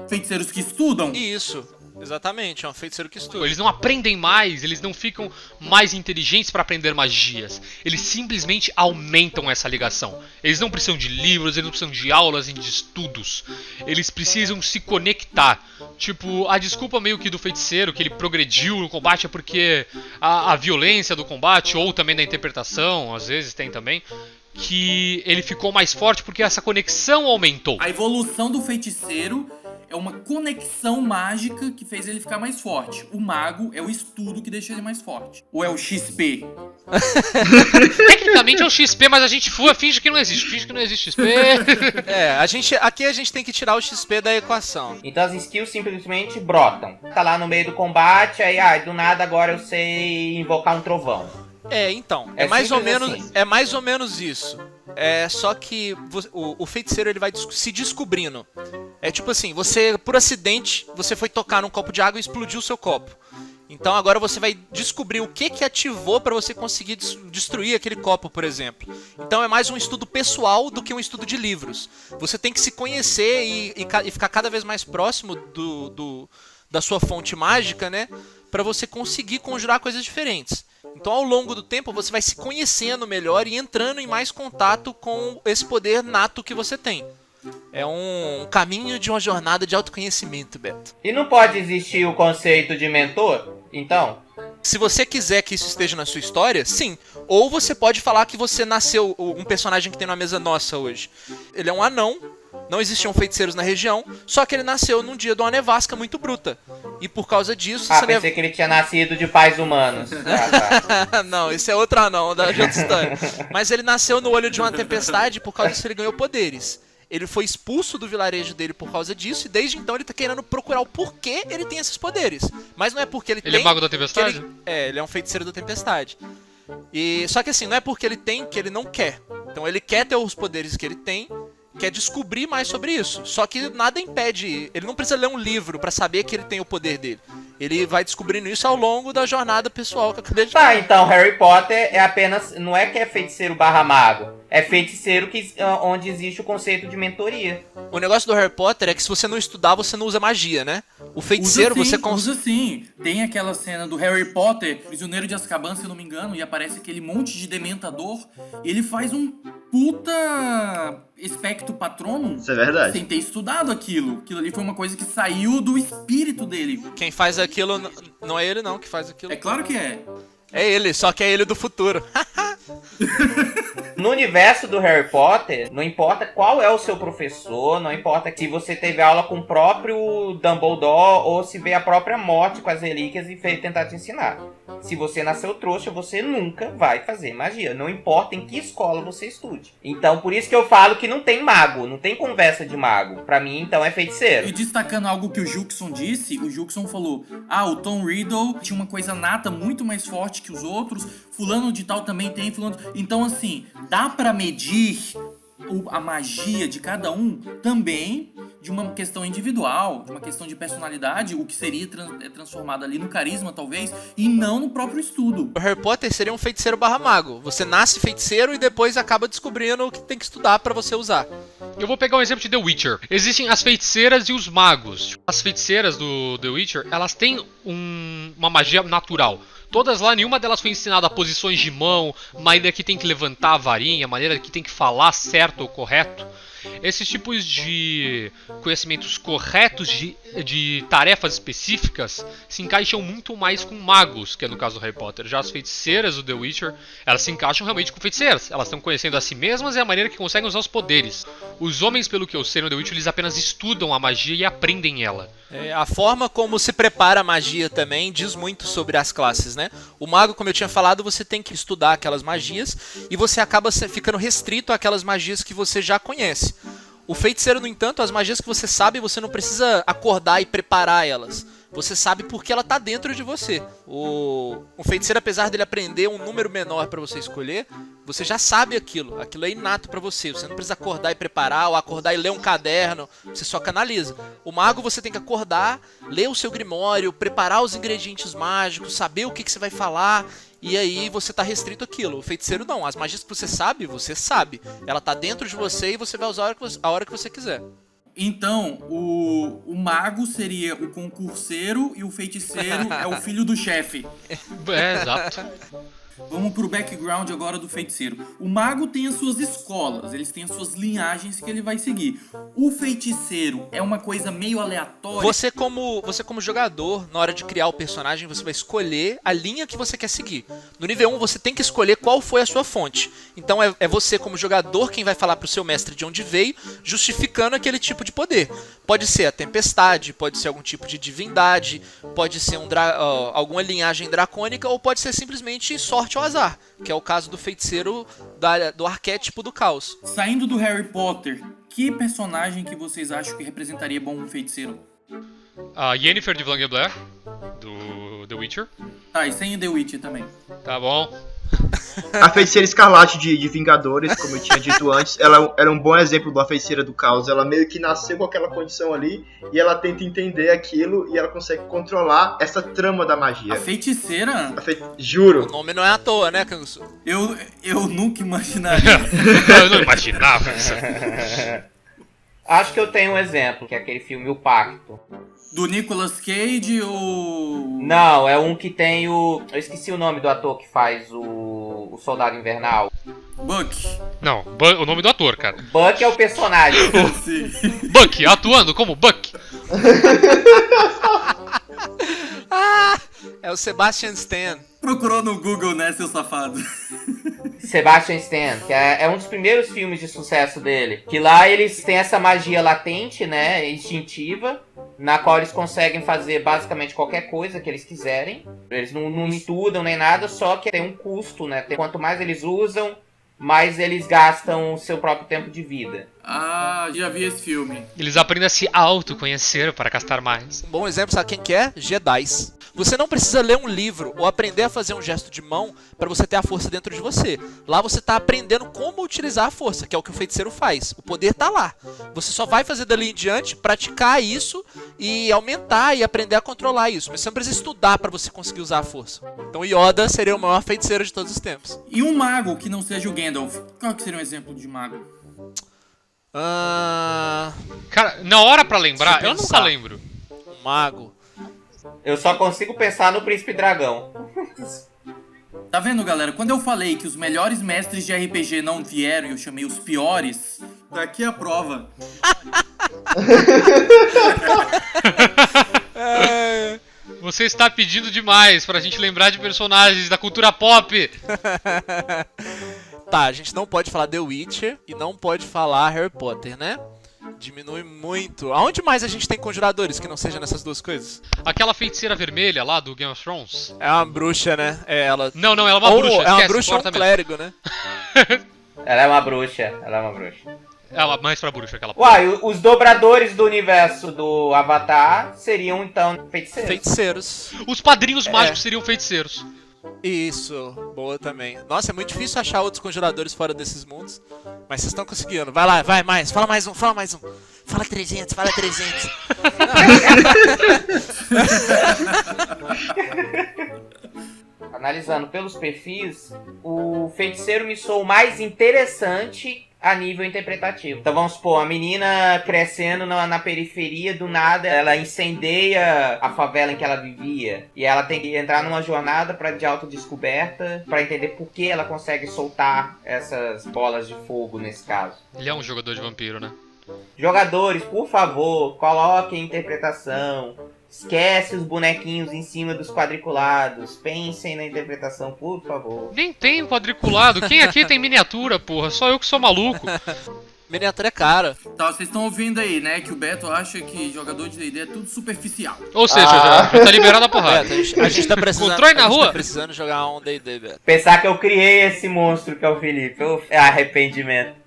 Feiticeiros que estudam. Isso, exatamente, é um feiticeiro que estuda. Eles não aprendem mais, eles não ficam mais inteligentes pra aprender magias. Eles simplesmente aumentam essa ligação. Eles não precisam de livros, eles não precisam de aulas e de estudos. Eles precisam se conectar. Tipo, a desculpa meio que do feiticeiro, que ele progrediu no combate, é porque a violência do combate, ou também da interpretação, às vezes tem também, que ele ficou mais forte porque essa conexão aumentou. A evolução do feiticeiro é uma conexão mágica que fez ele ficar mais forte. O mago é o estudo que deixa ele mais forte. Ou é o XP? Tecnicamente é o XP, mas a gente finge que não existe. Finge que não existe XP. Aqui a gente tem que tirar o XP da equação. Então as skills simplesmente brotam. Tá lá no meio do combate, aí do nada agora eu sei invocar um trovão. Então, É mais ou simples menos, assim. é mais ou menos isso. Só que o feiticeiro ele vai se descobrindo. É tipo assim, você por acidente, você foi tocar num copo de água e explodiu o seu copo. Então agora você vai descobrir o que ativou para você conseguir destruir aquele copo, por exemplo. Então é mais um estudo pessoal do que um estudo de livros. Você tem que se conhecer e ficar cada vez mais próximo da sua fonte mágica, né? Para você conseguir conjurar coisas diferentes. Então, ao longo do tempo, você vai se conhecendo melhor e entrando em mais contato com esse poder nato que você tem. É um caminho de uma jornada de autoconhecimento, Beto. E não pode existir o conceito de mentor, então? Se você quiser que isso esteja na sua história, sim. Ou você pode falar que você nasceu, um personagem que tem na mesa nossa hoje. Ele é um anão, não existiam feiticeiros na região, só que ele nasceu num dia de uma nevasca muito bruta. E por causa disso... Pensei que ele tinha nascido de pais humanos. Tá. Não, esse é outro anão da outra história. Mas ele nasceu no olho de uma tempestade e por causa disso ele ganhou poderes. Ele foi expulso do vilarejo dele por causa disso e desde então ele tá querendo procurar o porquê ele tem esses poderes. Mas não é porque ele tem... Ele é mago da tempestade? Ele é um feiticeiro da tempestade. Só que assim, não é porque ele tem que ele não quer. Então ele quer ter os poderes que ele tem, quer descobrir mais sobre isso. Só que nada impede, ele não precisa ler um livro pra saber que ele tem o poder dele. Ele vai descobrindo isso ao longo da jornada pessoal que eu acabei de falar. Tá, então Harry Potter é apenas... Não é que é feiticeiro barra mago. É feiticeiro onde existe o conceito de mentoria. O negócio do Harry Potter é que se você não estudar, você não usa magia, né? O feiticeiro, usa sim. Tem aquela cena do Harry Potter, prisioneiro de Azkaban, se eu não me engano, e aparece aquele monte de dementador. E ele faz um puta Expecto Patronum. Isso é verdade. Sem ter estudado aquilo. Aquilo ali foi uma coisa que saiu do espírito dele. Quem faz aquilo não é ele não que faz aquilo. É claro que é. É ele, só que é ele do futuro. No universo do Harry Potter, não importa qual é o seu professor, não importa se você teve aula com o próprio Dumbledore ou se veio a própria morte com as relíquias e fez tentar te ensinar. Se você nasceu trouxa, você nunca vai fazer magia. Não importa em que escola você estude. Então, por isso que eu falo que não tem mago. Não tem conversa de mago. Pra mim, então, é feiticeiro. E destacando algo que o Juxon disse, o Juxon falou: o Tom Riddle tinha uma coisa nata muito mais forte que os outros. Fulano de tal também tem, fulano... Então, assim, dá pra medir a magia de cada um também de uma questão individual, de uma questão de personalidade, o que seria transformado ali no carisma, talvez, e não no próprio estudo. O Harry Potter seria um feiticeiro barra mago. Você nasce feiticeiro e depois acaba descobrindo o que tem que estudar pra você usar. Eu vou pegar um exemplo de The Witcher. Existem as feiticeiras e os magos. As feiticeiras do The Witcher, elas têm uma magia natural. Todas lá, nenhuma delas foi ensinada a posições de mão, maneira que tem que levantar a varinha, maneira que tem que falar certo ou correto. Esses tipos de conhecimentos corretos de tarefas específicas se encaixam muito mais com magos, que é no caso do Harry Potter. Já as feiticeiras do The Witcher, elas se encaixam realmente com feiticeiras. Elas estão conhecendo a si mesmas e a maneira que conseguem usar os poderes. Os homens, pelo que eu sei no The Witcher, eles apenas estudam a magia e aprendem ela. A forma como se prepara a magia também diz muito sobre as classes, né? O mago, como eu tinha falado, você tem que estudar aquelas magias e você acaba ficando restrito àquelas magias que você já conhece. O feiticeiro, no entanto, as magias que você sabe, você não precisa acordar e preparar elas. Você sabe porque ela tá dentro de você. O feiticeiro, apesar dele aprender um número menor pra você escolher, você já sabe aquilo. Aquilo é inato pra você. Você não precisa acordar e preparar, ou acordar e ler um caderno. Você só canaliza. O mago, você tem que acordar, ler o seu grimório, preparar os ingredientes mágicos, saber o que você vai falar. E aí você tá restrito àquilo. O feiticeiro não. As magias que você sabe. Ela tá dentro de você e você vai usar a hora que você quiser. Então, o mago seria o concurseiro e o feiticeiro é o filho do chefe. Exato. Vamos pro background agora do feiticeiro. O mago tem as suas escolas, eles têm as suas linhagens que ele vai seguir. O feiticeiro é uma coisa meio aleatória. Você como jogador, na hora de criar o personagem, você vai escolher a linha que você quer seguir. No nível 1, você tem que escolher qual foi a sua fonte. Então é você como jogador quem vai falar pro seu mestre de onde veio, justificando aquele tipo de poder. Pode ser a tempestade, pode ser algum tipo de divindade, pode ser alguma linhagem dracônica, ou pode ser simplesmente sorte ou azar, que é o caso do feiticeiro do arquétipo do caos. Saindo do Harry Potter, que personagem que vocês acham que representaria bom um feiticeiro? A Yennefer de Blair, do The Witcher. Tá, e sem o The Witcher também. Tá bom. A feiticeira escarlate de Vingadores, como eu tinha dito antes, ela era um bom exemplo da feiticeira do caos. Ela meio que nasceu com aquela condição ali e ela tenta entender aquilo e ela consegue controlar essa trama da magia. A feiticeira? Juro. O nome não é à toa, né, Kangusu? Eu nunca imaginaria. Eu não imaginava isso. Acho que eu tenho um exemplo, que é aquele filme O Pacto. Do Nicolas Cage ou... Não, é um que tem o... Eu esqueci o nome do ator que faz o Soldado Invernal. Buck. Não, o nome do ator, cara. Buck é o personagem. Sim. Buck, atuando como Buck. É o Sebastian Stan. Procurou no Google, né, seu safado? Sebastian Stan, que é um dos primeiros filmes de sucesso dele. Que lá eles têm essa magia latente, né, instintiva, na qual eles conseguem fazer basicamente qualquer coisa que eles quiserem. Eles não estudam nem nada, só que tem um custo, né? Quanto mais eles usam, mais eles gastam o seu próprio tempo de vida. Ah, já vi esse filme. Eles aprendem a se autoconhecer para gastar mais. Um bom exemplo, sabe quem que é? Jedis. Você não precisa ler um livro ou aprender a fazer um gesto de mão para você ter a força dentro de você. Lá você tá aprendendo como utilizar a força, que é o que o feiticeiro faz. O poder tá lá. Você só vai fazer dali em diante, praticar isso e aumentar e aprender a controlar isso. Mas você não precisa estudar para você conseguir usar a força. Então Yoda seria o maior feiticeiro de todos os tempos. E um mago que não seja o Gandalf? Qual que seria um exemplo de mago? Cara, na hora pra lembrar, eu nunca lembro. Um mago. Eu só consigo pensar no Príncipe Dragão. Tá vendo, galera? Quando eu falei que os melhores mestres de RPG não vieram e eu chamei os piores, daqui a prova. Você está pedindo demais pra gente lembrar de personagens da cultura pop. Tá, a gente não pode falar The Witcher e não pode falar Harry Potter, né? Diminui muito. Aonde mais a gente tem conjuradores que não seja nessas duas coisas? Aquela feiticeira vermelha lá do Game of Thrones. É uma bruxa, né? É ela. Não, ela é uma Ou bruxa. é uma esquece, bruxa ou um corta mesmo. clérigo, né? Ela é uma bruxa. Ela mais pra bruxa aquela. Uai, os dobradores do universo do Avatar seriam, então, feiticeiros. Feiticeiros. Os padrinhos mágicos seriam feiticeiros. Isso, boa também. Nossa, é muito difícil achar outros conjuradores fora desses mundos. Mas vocês estão conseguindo. Vai lá, vai mais. Fala mais um. Fala 300, fala 300. Analisando pelos perfis, o feiticeiro me soou mais interessante a nível interpretativo. Então vamos supor, a menina crescendo na periferia, do nada ela incendeia a favela em que ela vivia. E ela tem que entrar numa jornada de autodescoberta para entender por que ela consegue soltar essas bolas de fogo nesse caso. Ele é um jogador de vampiro, né? Jogadores, por favor, coloquem interpretação. Esquece os bonequinhos em cima dos quadriculados. Pensem na interpretação, por favor. Nem tem quadriculado. Quem aqui tem miniatura, porra? Só eu que sou maluco. Miniatura é cara. Tá, vocês estão ouvindo aí, né? Que o Beto acha que jogador de D&D é tudo superficial. Ou seja, já tá liberado a porrada. Beto, a gente tá precisando. Encontrou aí na rua? Tá precisando jogar um D&D, Beto. Pensar que eu criei esse monstro que é o Felipe. É arrependimento.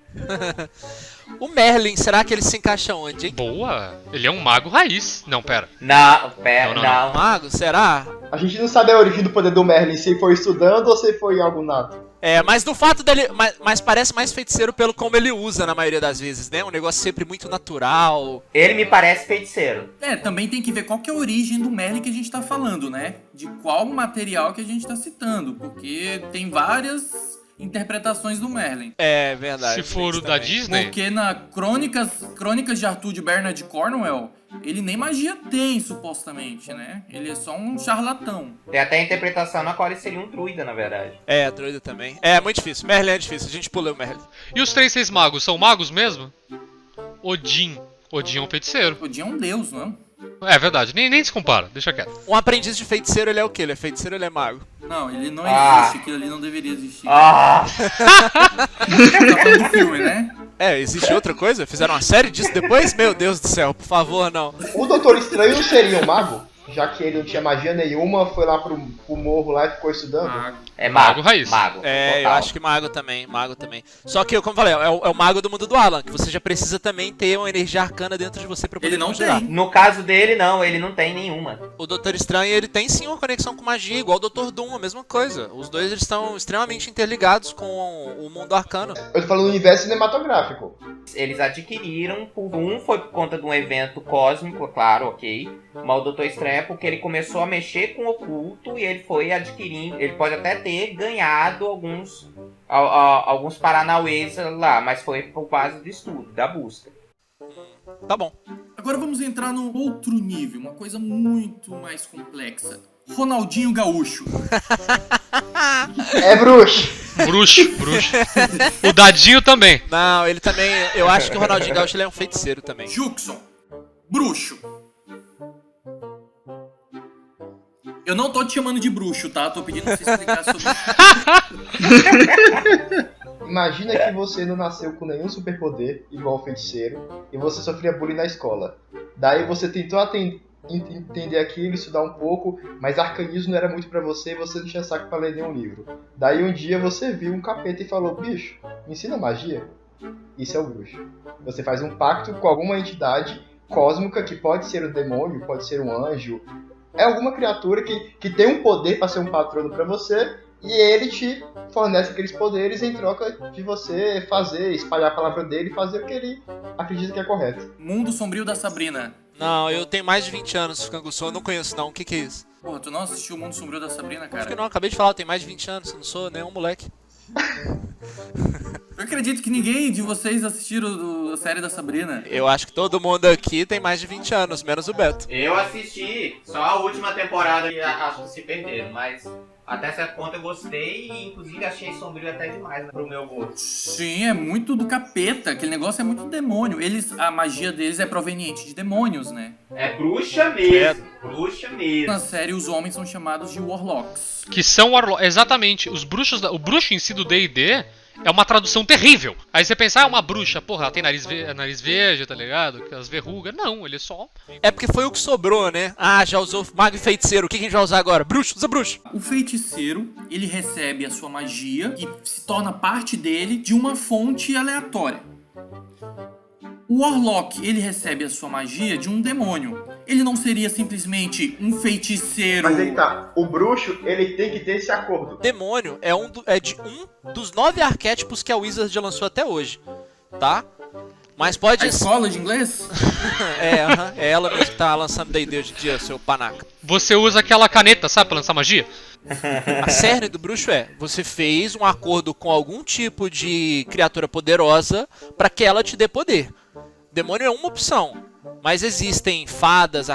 O Merlin, será que ele se encaixa onde, hein? Boa. Ele é um mago raiz. Não, pera. Não. Mago, será? A gente não sabe a origem do poder do Merlin, se foi estudando ou se foi algo nato. É, mas do fato dele. Mas parece mais feiticeiro pelo como ele usa na maioria das vezes, né? Um negócio sempre muito natural. Ele me parece feiticeiro. É, também tem que ver qual que é a origem do Merlin que a gente tá falando, né? De qual material que a gente tá citando. Porque tem várias interpretações do Merlin. É verdade. Se for o da Disney. Porque na Crônicas de Arthur de Bernard Cornwell, ele nem magia tem, supostamente, né? Ele é só um charlatão. Tem até a interpretação na qual ele seria um druida, na verdade. É, druida também. É, muito difícil. Merlin é difícil, a gente pula o Merlin. E os 3 Reis Magos são magos mesmo? Odin. Odin é um feiticeiro. Odin é um deus, não? É verdade, nem se compara, deixa quieto. Um aprendiz de feiticeiro, ele é o quê? Ele é feiticeiro ou ele é mago? Não, ele não existe, aquilo ali não deveria existir. Ah! Tá falando do filme, né? É, existe outra coisa? Fizeram uma série disso depois? Meu Deus do céu, por favor, não. O Doutor Estranho seria um mago? Já que ele não tinha magia nenhuma, foi lá pro morro lá e ficou estudando? Mago. É mago raiz. Mago. É, total. eu acho que mago também. Só que, como eu falei, é o mago do mundo do Alan, que você já precisa também ter uma energia arcana dentro de você pra poder Ele não conjurar. tem. No caso dele, não, ele não tem nenhuma. O Doutor Estranho, ele tem sim uma conexão com magia, igual o Doutor Doom, a mesma coisa. Os dois, eles estão extremamente interligados com o mundo arcano. Eu tô falando do universo cinematográfico. Eles adquiriram, foi por conta de um evento cósmico, claro, ok. Mas o Doutor Estranho é porque ele começou a mexer com o oculto e ele foi adquirindo. Ele pode até ter ganhado alguns paranauês lá, mas foi por base do estudo, da busca. Tá bom. Agora vamos entrar no outro nível, uma coisa muito mais complexa. Ronaldinho Gaúcho. É bruxo. Bruxo. O Dadinho também. Não, ele também... Eu acho que o Ronaldinho Gaúcho, ele é um feiticeiro também. Juxon. Bruxo. Eu não tô te chamando de bruxo, tá? Tô pedindo pra você explicar sobre isso. Imagina que você não nasceu com nenhum superpoder, igual o feiticeiro, e você sofria bullying na escola. Daí você tentou entender aquilo, estudar um pouco, mas arcanismo não era muito pra você e você não tinha saco pra ler nenhum livro. Daí um dia você viu um capeta e falou, bicho, me ensina magia? Isso é o bruxo. Você faz um pacto com alguma entidade cósmica, que pode ser um demônio, pode ser um anjo, é alguma criatura que tem um poder para ser um patrono para você, e ele te fornece aqueles poderes em troca de você espalhar a palavra dele e fazer o que ele acredita que é correto. Mundo Sombrio da Sabrina. Não, eu tenho mais de 20 anos, Canguçu, eu não conheço não. O que é isso? Porra, tu não assistiu o Mundo Sombrio da Sabrina, cara? Acho que não, acabei de falar, eu tenho mais de 20 anos, eu não sou nenhum moleque. Eu acredito que ninguém de vocês assistiram a série da Sabrina. Eu acho que todo mundo aqui tem mais de 20 anos, menos o Beto. Eu assisti só a última temporada que acho que se perderam, mas até certo ponto eu gostei e inclusive achei sombrio até demais, né, pro meu gosto. Sim, é muito do capeta, aquele negócio é muito demônio. A magia deles é proveniente de demônios, né? É bruxa mesmo, bruxa mesmo. Na série os homens são chamados de warlocks. Que são exatamente, os bruxos, o bruxo em si do D&D é uma tradução terrível. Aí você pensa, uma bruxa, porra, ela tem nariz verde, tá ligado? Aquelas verrugas. Não, ele é só... É porque foi o que sobrou, né? Já usou mago e feiticeiro, o que a gente vai usar agora? Bruxo, usa bruxo. O feiticeiro, ele recebe a sua magia e se torna parte dele de uma fonte aleatória. O Warlock, ele recebe a sua magia de um demônio. Ele não seria simplesmente um feiticeiro... Mas aí tá, o bruxo, ele tem que ter esse acordo. Demônio é de um dos 9 arquétipos que a Wizard já lançou até hoje, tá? Mas pode... A escola de inglês? É ela mesmo que tá lançando D&D hoje em dia, seu panaca. Você usa aquela caneta, sabe, pra lançar magia? A cerne do bruxo você fez um acordo com algum tipo de criatura poderosa pra que ela te dê poder. Demônio é uma opção, mas existem fadas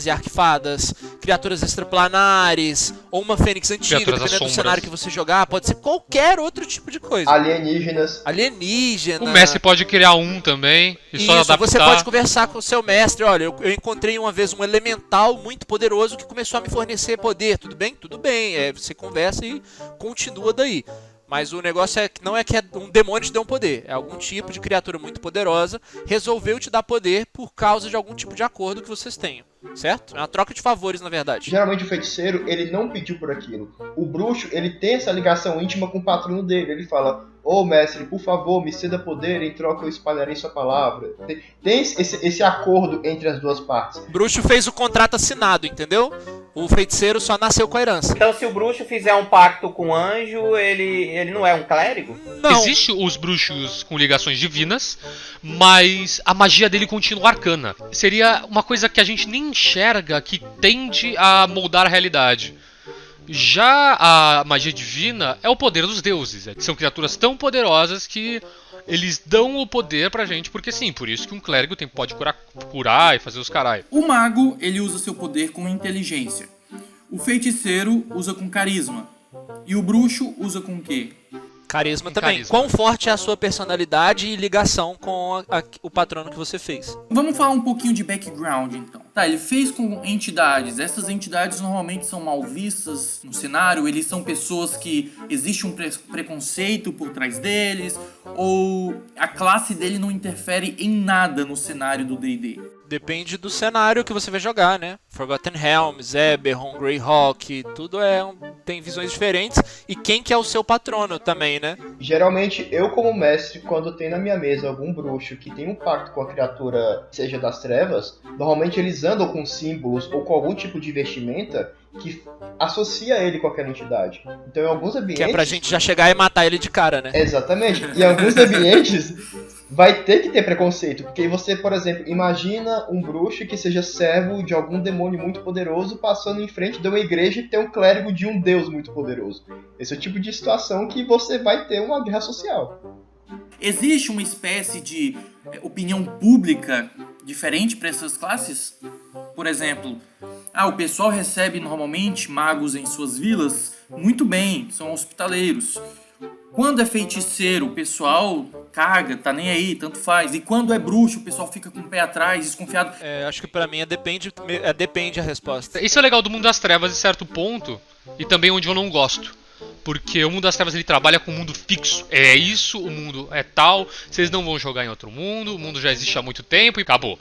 e arquifadas, criaturas extraplanares, ou uma fênix antiga, dependendo do cenário que você jogar, pode ser qualquer outro tipo de coisa. Alienígena. O mestre pode criar um também e só adaptar. Você pode conversar com o seu mestre, olha, eu encontrei uma vez um elemental muito poderoso que começou a me fornecer poder, tudo bem? Tudo bem, você conversa e continua daí. Mas o negócio não é que um demônio te deu um poder. É algum tipo de criatura muito poderosa resolveu te dar poder por causa de algum tipo de acordo que vocês tenham. Certo? É uma troca de favores, na verdade. Geralmente o feiticeiro, ele não pediu por aquilo. O bruxo, ele tem essa ligação íntima com o patrono dele. Ele fala, mestre, por favor, me ceda poder, em troca eu espalharei sua palavra. Tem esse acordo entre as duas partes. O bruxo fez o contrato assinado, entendeu? O feiticeiro só nasceu com a herança. Então se o bruxo fizer um pacto com o anjo, ele não é um clérigo? Não. Existem os bruxos com ligações divinas, mas a magia dele continua arcana. Seria uma coisa que a gente nem enxerga, que tende a moldar a realidade. Já a magia divina é o poder dos deuses. São criaturas tão poderosas que eles dão o poder pra gente, porque sim, por isso que um clérigo pode curar e fazer os caralho. O mago, ele usa seu poder com inteligência. O feiticeiro usa com carisma. E o bruxo usa com o quê? Carisma também. Carisma. Quão forte é a sua personalidade e ligação com o patrono que você fez? Vamos falar um pouquinho de background, então. Tá, ele fez com entidades. Essas entidades normalmente são mal vistas no cenário. Eles são pessoas que existe um preconceito por trás deles. Ou a classe dele não interfere em nada no cenário do D&D. Depende do cenário que você vai jogar, né? Forgotten Realms, Eberron, Greyhawk, tudo tem visões diferentes. E quem que é o seu patrono também, né? Geralmente, eu como mestre, quando tem na minha mesa algum bruxo que tem um pacto com a criatura, seja das trevas, normalmente eles andam com símbolos ou com algum tipo de vestimenta que associa ele com aquela entidade. Então em alguns ambientes... Que é pra gente já chegar e matar ele de cara, né? Exatamente. Em alguns ambientes vai ter que ter preconceito. Porque você, por exemplo, imagina um bruxo que seja servo de algum demônio muito poderoso passando em frente de uma igreja e ter um clérigo de um deus muito poderoso. Esse é o tipo de situação que você vai ter uma guerra social. Existe uma espécie de opinião pública diferente para essas classes? Por exemplo, o pessoal recebe normalmente magos em suas vilas muito bem, são hospitaleiros. Quando é feiticeiro, o pessoal caga, tá nem aí, tanto faz. E quando é bruxo, o pessoal fica com o pé atrás, desconfiado. Acho que pra mim depende a resposta. Isso é legal do Mundo das Trevas em certo ponto, e também onde eu não gosto. Porque o Mundo das Trevas ele trabalha com um mundo fixo. É isso, o mundo é tal, vocês não vão jogar em outro mundo, o mundo já existe há muito tempo e acabou.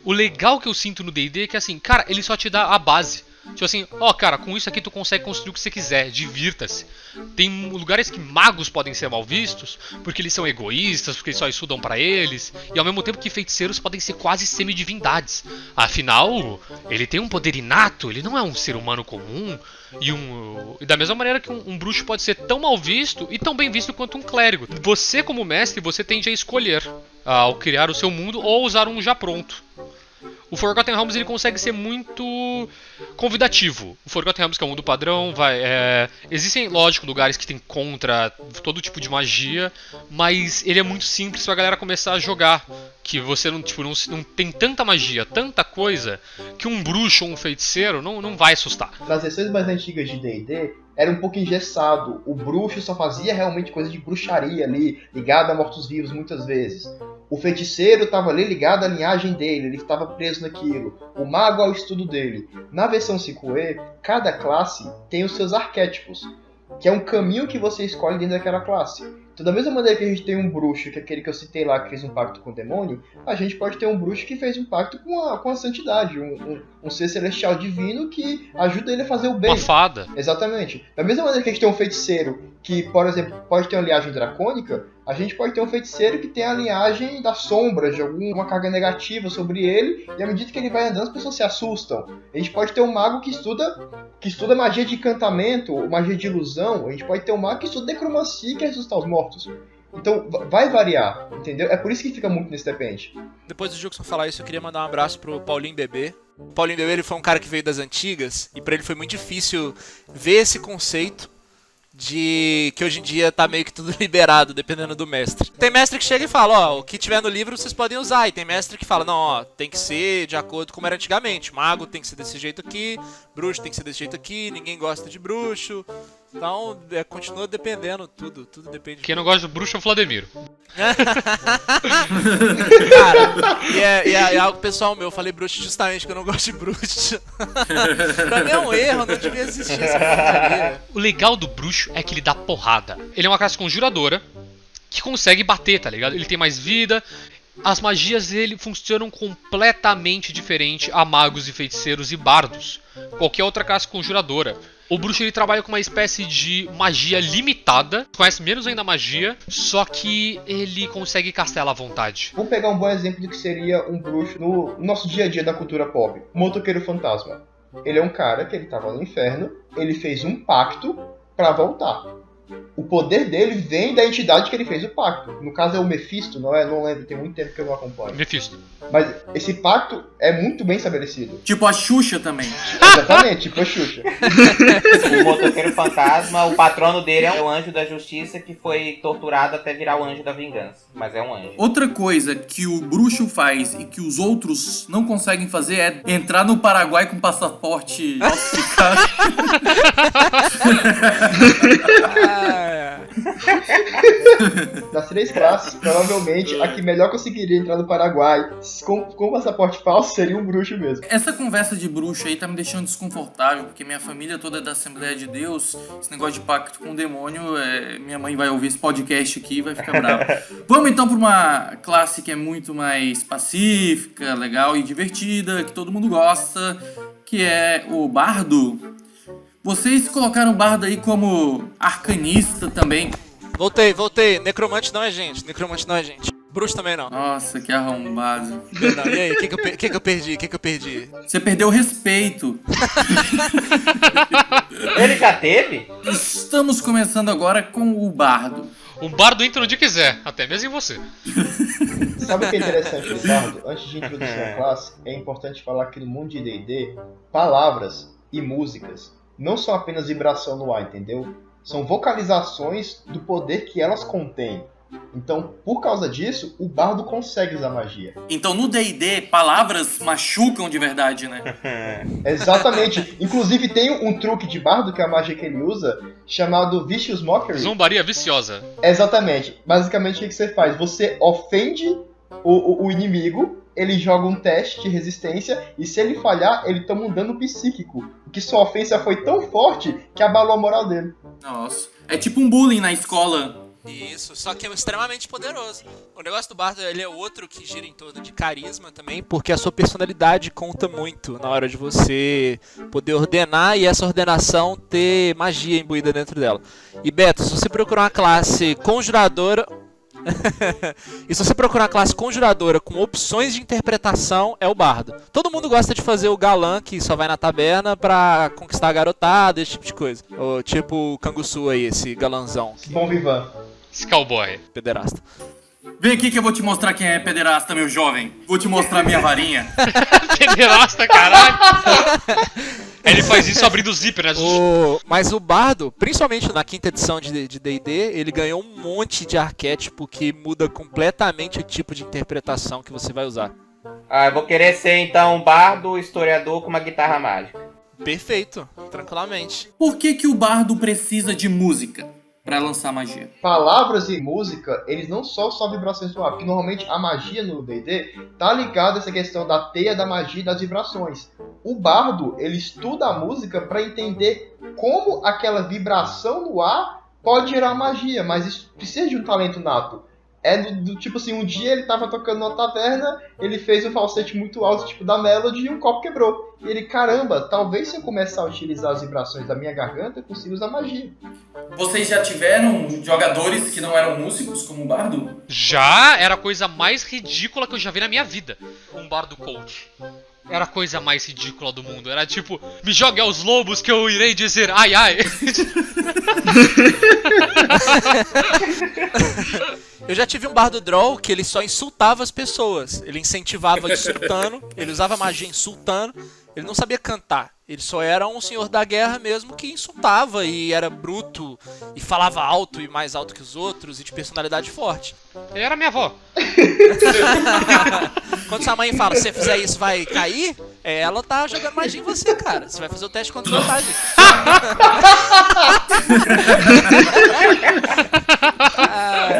O legal que eu sinto no D&D é que assim, cara, ele só te dá a base. Tipo assim, cara, com isso aqui tu consegue construir o que você quiser, divirta-se. Tem lugares que magos podem ser mal vistos, porque eles são egoístas, porque eles só estudam pra eles, e ao mesmo tempo que feiticeiros podem ser quase semidivindades. Afinal, ele tem um poder inato, ele não é um ser humano comum, e da mesma maneira que um bruxo pode ser tão mal visto e tão bem visto quanto um clérigo. Você como mestre, você tende a escolher ao criar o seu mundo ou usar um já pronto. O Forgotten Realms ele consegue ser muito convidativo. O Forgotten Realms, que é um mundo padrão, existem, lógico, lugares que tem contra todo tipo de magia, mas ele é muito simples pra galera começar a jogar. Que você não tem tanta magia, tanta coisa, que um bruxo ou um feiticeiro não vai assustar. Nas versões mais antigas de D&D, era um pouco engessado. O bruxo só fazia realmente coisa de bruxaria ali, ligado a mortos-vivos muitas vezes. O feiticeiro estava ali ligado à linhagem dele, ele estava preso naquilo. O mago ao estudo dele. Na versão 5e, cada classe tem os seus arquétipos, que é um caminho que você escolhe dentro daquela classe. Então, da mesma maneira que a gente tem um bruxo, que é aquele que eu citei lá, que fez um pacto com o demônio, a gente pode ter um bruxo que fez um pacto com a santidade, um ser celestial divino que ajuda ele a fazer o bem. Uma fada. Exatamente. Da mesma maneira que a gente tem um feiticeiro que, por exemplo, pode ter uma linhagem dracônica, a gente pode ter um feiticeiro que tem a linhagem das sombras, de alguma carga negativa sobre ele, e à medida que ele vai andando, as pessoas se assustam. A gente pode ter um mago que estuda magia de encantamento, magia de ilusão. A gente pode ter um mago que estuda necromancia e quer ressuscitar os mortos. Então, vai variar, entendeu? É por isso que fica muito nesse depende. Depois do Juxon falar isso, eu queria mandar um abraço pro Paulinho Bebê. O Paulinho Bebê, ele foi um cara que veio das antigas, e pra ele foi muito difícil ver esse conceito de que hoje em dia tá meio que tudo liberado, dependendo do mestre. Tem mestre que chega e fala, ó, o que tiver no livro vocês podem usar. E tem mestre que fala, não, ó, tem que ser de acordo com como era antigamente. Mago tem que ser desse jeito aqui, bruxo tem que ser desse jeito aqui, ninguém gosta de bruxo. Então, continua dependendo, tudo depende. Quem não gosta do bruxo é o Vladimiro. Cara, e é algo pessoal meu, eu falei bruxo justamente porque eu não gosto de bruxo. Pra mim é um erro, não devia existir essa porcaria. O legal do bruxo é que ele dá porrada. Ele é uma classe conjuradora que consegue bater, tá ligado? Ele tem mais vida. As magias dele funcionam completamente diferente a magos e feiticeiros e bardos. Qualquer outra classe conjuradora. O bruxo ele trabalha com uma espécie de magia limitada, conhece menos ainda a magia, só que ele consegue castar ela à vontade. Vamos pegar um bom exemplo do que seria um bruxo no nosso dia a dia da cultura pop. O motoqueiro fantasma. Ele é um cara que ele estava no inferno, ele fez um pacto para voltar. O poder dele vem da entidade que ele fez o pacto. No caso é o Mephisto, não é? Não lembro, tem muito tempo que eu não acompanho. Mephisto. Mas esse pacto é muito bem estabelecido. Tipo a Xuxa também. Exatamente, tipo a Xuxa. O motoqueiro fantasma, o patrono dele é o anjo da justiça que foi torturado até virar o anjo da vingança. Mas é um anjo. Outra coisa que o bruxo faz e que os outros não conseguem fazer é entrar no Paraguai com passaporte falsificado. Das 3 classes, provavelmente a que melhor conseguiria entrar no Paraguai com passaporte falso seria um bruxo mesmo. Essa conversa de bruxo aí tá me deixando desconfortável, porque minha família toda é da Assembleia de Deus. Esse negócio de pacto com o demônio, minha mãe vai ouvir esse podcast aqui e vai ficar brava. Vamos então pra uma classe que é muito mais pacífica, legal e divertida, que todo mundo gosta, que é o bardo. Vocês colocaram o bardo aí como arcanista também. Voltei. Necromante não é gente. Bruxo também não. Nossa, que arrombado. Não, e aí, o que eu perdi? Você perdeu o respeito. Ele já teve? Estamos começando agora com o bardo. O bardo entra onde quiser, até mesmo em você. Sabe o que é interessante do bardo? Antes de introduzir a classe, é importante falar que no mundo de D&D, palavras e músicas não são apenas vibração no ar, entendeu? São vocalizações do poder que elas contêm. Então, por causa disso, o bardo consegue usar magia. Então, no D&D, palavras machucam de verdade, né? Exatamente. Inclusive, tem um truque de bardo, que é a magia que ele usa, chamado Vicious Mockery. Zombaria viciosa. Exatamente. Basicamente, o que você faz? Você ofende o inimigo, ele joga um teste de resistência, e se ele falhar, ele toma um dano psíquico. Porque sua ofensa foi tão forte que abalou a moral dele. Nossa. É tipo um bullying na escola. Isso, só que é extremamente poderoso. O negócio do bardo, ele é outro que gira em torno de carisma também, porque a sua personalidade conta muito na hora de você poder ordenar e essa ordenação ter magia imbuída dentro dela. E Beto, se você procurar uma classe conjuradora... E se você procurar uma classe conjuradora com opções de interpretação, é o bardo. Todo mundo gosta de fazer o galã que só vai na taberna pra conquistar a garotada, esse tipo de coisa. Ou tipo o Canguçu aí, esse galanzão. Bom vivan. Esse cowboy. Pederasta. Vem aqui que eu vou te mostrar quem é pederasta, meu jovem. Vou te mostrar minha varinha. Pederasta, caralho. Ele faz isso abrindo o zíper, né? Mas o bardo, principalmente na 5ª edição de D&D, ele ganhou um monte de arquétipo que muda completamente o tipo de interpretação que você vai usar. Eu vou querer ser então um bardo historiador com uma guitarra mágica. Perfeito, tranquilamente. Por que o bardo precisa de música pra lançar magia? Palavras e música, eles não são só vibrações no ar, porque normalmente a magia no D&D tá ligada a essa questão da teia da magia e das vibrações. O bardo, ele estuda a música para entender como aquela vibração no ar pode gerar magia, mas isso precisa de um talento nato. É do tipo assim, um dia ele tava tocando numa taverna, ele fez um falsete muito alto, tipo da Melody, e um copo quebrou. E ele, caramba, talvez se eu começar a utilizar as vibrações da minha garganta, eu consiga usar magia. Vocês já tiveram jogadores que não eram músicos como o Bardo? Já era a coisa mais ridícula que eu já vi na minha vida. Um bardo coach. Era a coisa mais ridícula do mundo. Era tipo, me jogue aos lobos que eu irei dizer ai ai. Eu já tive um bardo Droll que ele só insultava as pessoas. Ele incentivava insultando, ele usava magia insultando, ele não sabia cantar. Ele só era um senhor da guerra mesmo que insultava e era bruto e falava alto e mais alto que os outros e de personalidade forte. Ele era minha avó. Quando sua mãe fala, se você fizer isso vai cair, ela tá jogando magia em você, cara. Você vai fazer o teste contra vantagem.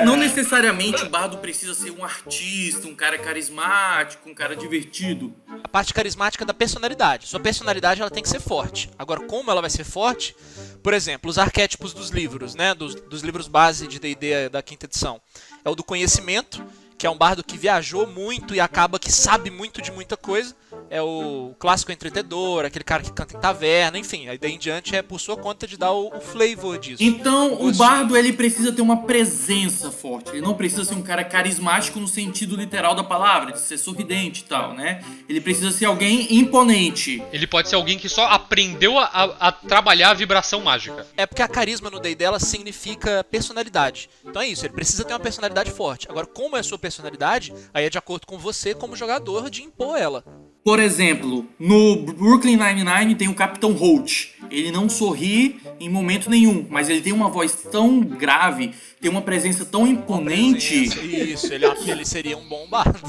Não necessariamente o bardo precisa ser um artista, um cara carismático, um cara divertido. A parte carismática da personalidade. Sua personalidade ela tem que ser forte. Agora, como ela vai ser forte? Por exemplo, os arquétipos dos livros, né? Dos livros base de D&D da 5ª edição. É o do conhecimento, que é um bardo que viajou muito e acaba que sabe muito de muita coisa. É o clássico entretedor, aquele cara que canta em taverna, enfim. Aí daí em diante é por sua conta de dar o flavor disso. Então, o bardo ele precisa ter uma presença forte. Ele não precisa ser um cara carismático no sentido literal da palavra, de ser sorridente e tal, né? Ele precisa ser alguém imponente. Ele pode ser alguém que só aprendeu a trabalhar a vibração mágica. É porque a carisma no D&D ela significa personalidade. Então é isso, ele precisa ter uma personalidade forte. Agora, como é a sua personalidade, aí é de acordo com você como jogador de impor ela. Por exemplo, no Brooklyn Nine-Nine tem o Capitão Holt. Ele não sorri em momento nenhum, mas ele tem uma voz tão grave, tem uma presença tão imponente. Isso, ele seria um bom bardo.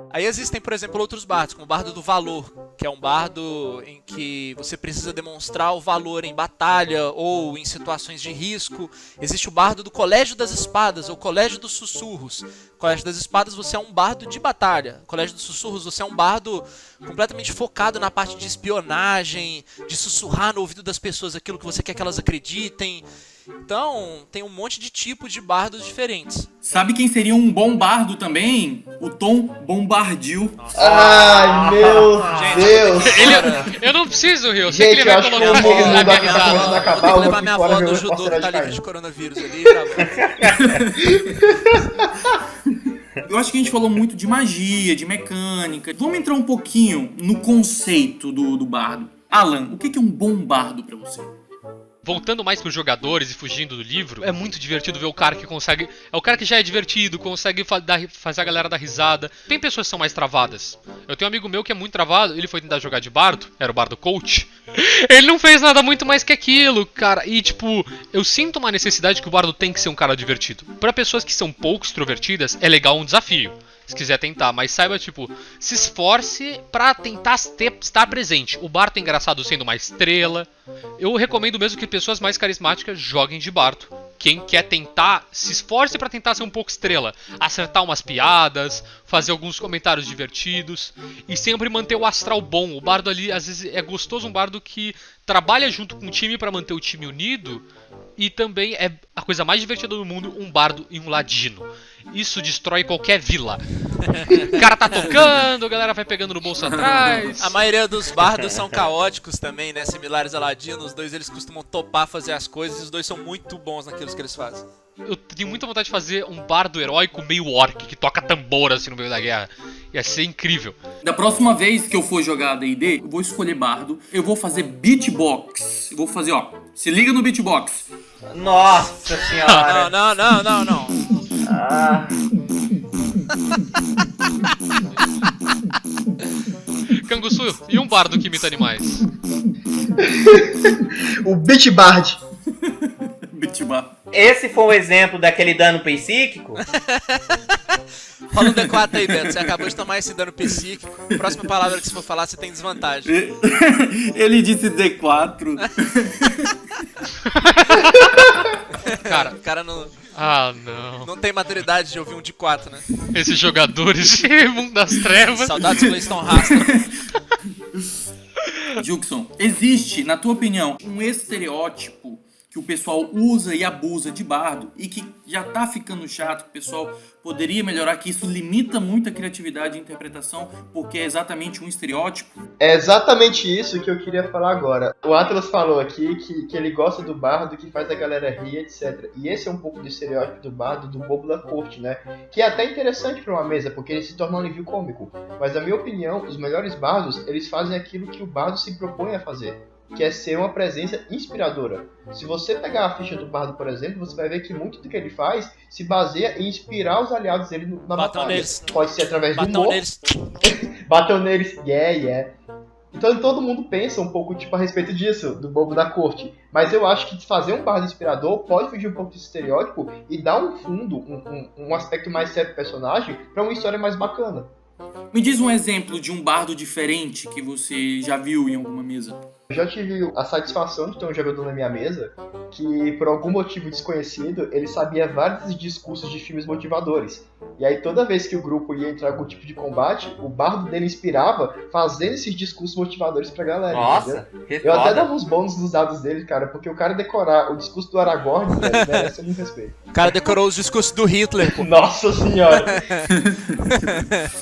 Aí existem, por exemplo, outros bardos, como o bardo do valor, que é um bardo em que você precisa demonstrar o valor em batalha ou em situações de risco. Existe o bardo do Colégio das Espadas ou Colégio dos Sussurros. Colégio das Espadas você é um bardo de batalha. Colégio dos Sussurros você é um bardo completamente focado na parte de espionagem, de sussurrar no ouvido das pessoas aquilo que você quer que elas acreditem. Então, tem um monte de tipos de bardos diferentes. Sabe quem seria um bom bardo também? O Tom Bombadil. Ai, meu Deus! Eu não preciso rir, eu sei que ele vai colocar a minha risada. Vou ter que levar minha avó do judô que tá livre de coronavírus ali. Eu acho que a gente falou muito de magia, de mecânica. Vamos entrar um pouquinho no conceito do bardo. Alan, o que é um bom bardo pra você? Voltando mais pros jogadores e fugindo do livro, é muito divertido ver o cara que consegue... É o cara que já é divertido, consegue fazer a galera dar risada. Tem pessoas que são mais travadas. Eu tenho um amigo meu que é muito travado, ele foi tentar jogar de bardo, era o bardo coach. Ele não fez nada muito mais que aquilo, cara. E tipo, eu sinto uma necessidade que o bardo tem que ser um cara divertido. Pra pessoas que são pouco extrovertidas, é legal um desafio. Se quiser tentar, mas saiba, tipo, se esforce pra tentar estar presente. O bardo é engraçado sendo uma estrela. Eu recomendo mesmo que pessoas mais carismáticas joguem de bardo. Quem quer tentar, se esforce pra tentar ser um pouco estrela. Acertar umas piadas, fazer alguns comentários divertidos. E sempre manter o astral bom. O bardo ali, às vezes, é gostoso um bardo que trabalha junto com o time pra manter o time unido. E também é a coisa mais divertida do mundo, um bardo e um ladino. Isso destrói qualquer vila. O cara tá tocando, a galera vai pegando no bolso atrás. A maioria dos bardos são caóticos também, né? Similares a ladino, os dois eles costumam topar fazer as coisas e os dois são muito bons naquilo que eles fazem. Eu tenho muita vontade de fazer um bardo heróico meio orc, que toca tambor assim no meio da guerra. Ia ser incrível. Da próxima vez que eu for jogar D&D, eu vou escolher bardo, eu vou fazer beatbox. Eu vou fazer, ó, se liga no beatbox. Nossa senhora. Não. Canguçu, e um bardo que imita animais? O Beatbard. Beatbard. Esse foi um exemplo daquele dano psíquico? Fala um D4 aí, Beto. Você acabou de tomar esse dano psíquico. Próxima palavra que você for falar, você tem desvantagem. Ele disse D4. Cara, O cara não... Ah, não. Não tem maturidade de ouvir um de 4, né? Esses jogadores de Mundo das Trevas. Saudades Cleiston Rasta. Jukson, existe, na tua opinião, um estereótipo que o pessoal usa e abusa de bardo e que já tá ficando chato, que o pessoal poderia melhorar, que isso limita muito a criatividade e interpretação, porque é exatamente um estereótipo? É exatamente isso que eu queria falar agora. O Atlas falou aqui que ele gosta do bardo, que faz a galera rir, etc. E esse é um pouco do estereótipo do bardo, do bobo da corte, né? Que é até interessante para uma mesa, porque ele se torna um alívio cômico. Mas, na minha opinião, os melhores bardos, eles fazem aquilo que o bardo se propõe a fazer, que é ser uma presença inspiradora. Se você pegar a ficha do bardo, por exemplo, você vai ver que muito do que ele faz se baseia em inspirar os aliados dele na Batam batalha. neles. Pode ser através do Batam humor. neles. Batam neles. Yeah. Então todo mundo pensa um pouco tipo, a respeito disso, do bobo da corte. Mas eu acho que fazer um bardo inspirador pode fugir um pouco desse estereótipo e dar um fundo, um aspecto mais sério do personagem para uma história mais bacana. Me diz um exemplo de um bardo diferente que você já viu em alguma mesa. Eu já tive a satisfação de ter um jogador na minha mesa que, por algum motivo desconhecido, ele sabia vários discursos de filmes motivadores. E aí, toda vez que o grupo ia entrar em algum tipo de combate, o bardo dele inspirava fazendo esses discursos motivadores pra galera. Nossa, que eu até foda. dava uns bônus nos dados dele, cara, porque o cara decorar o discurso do Aragorn, velho, merece muito respeito. O cara decorou os discursos do Hitler, pô. Nossa senhora!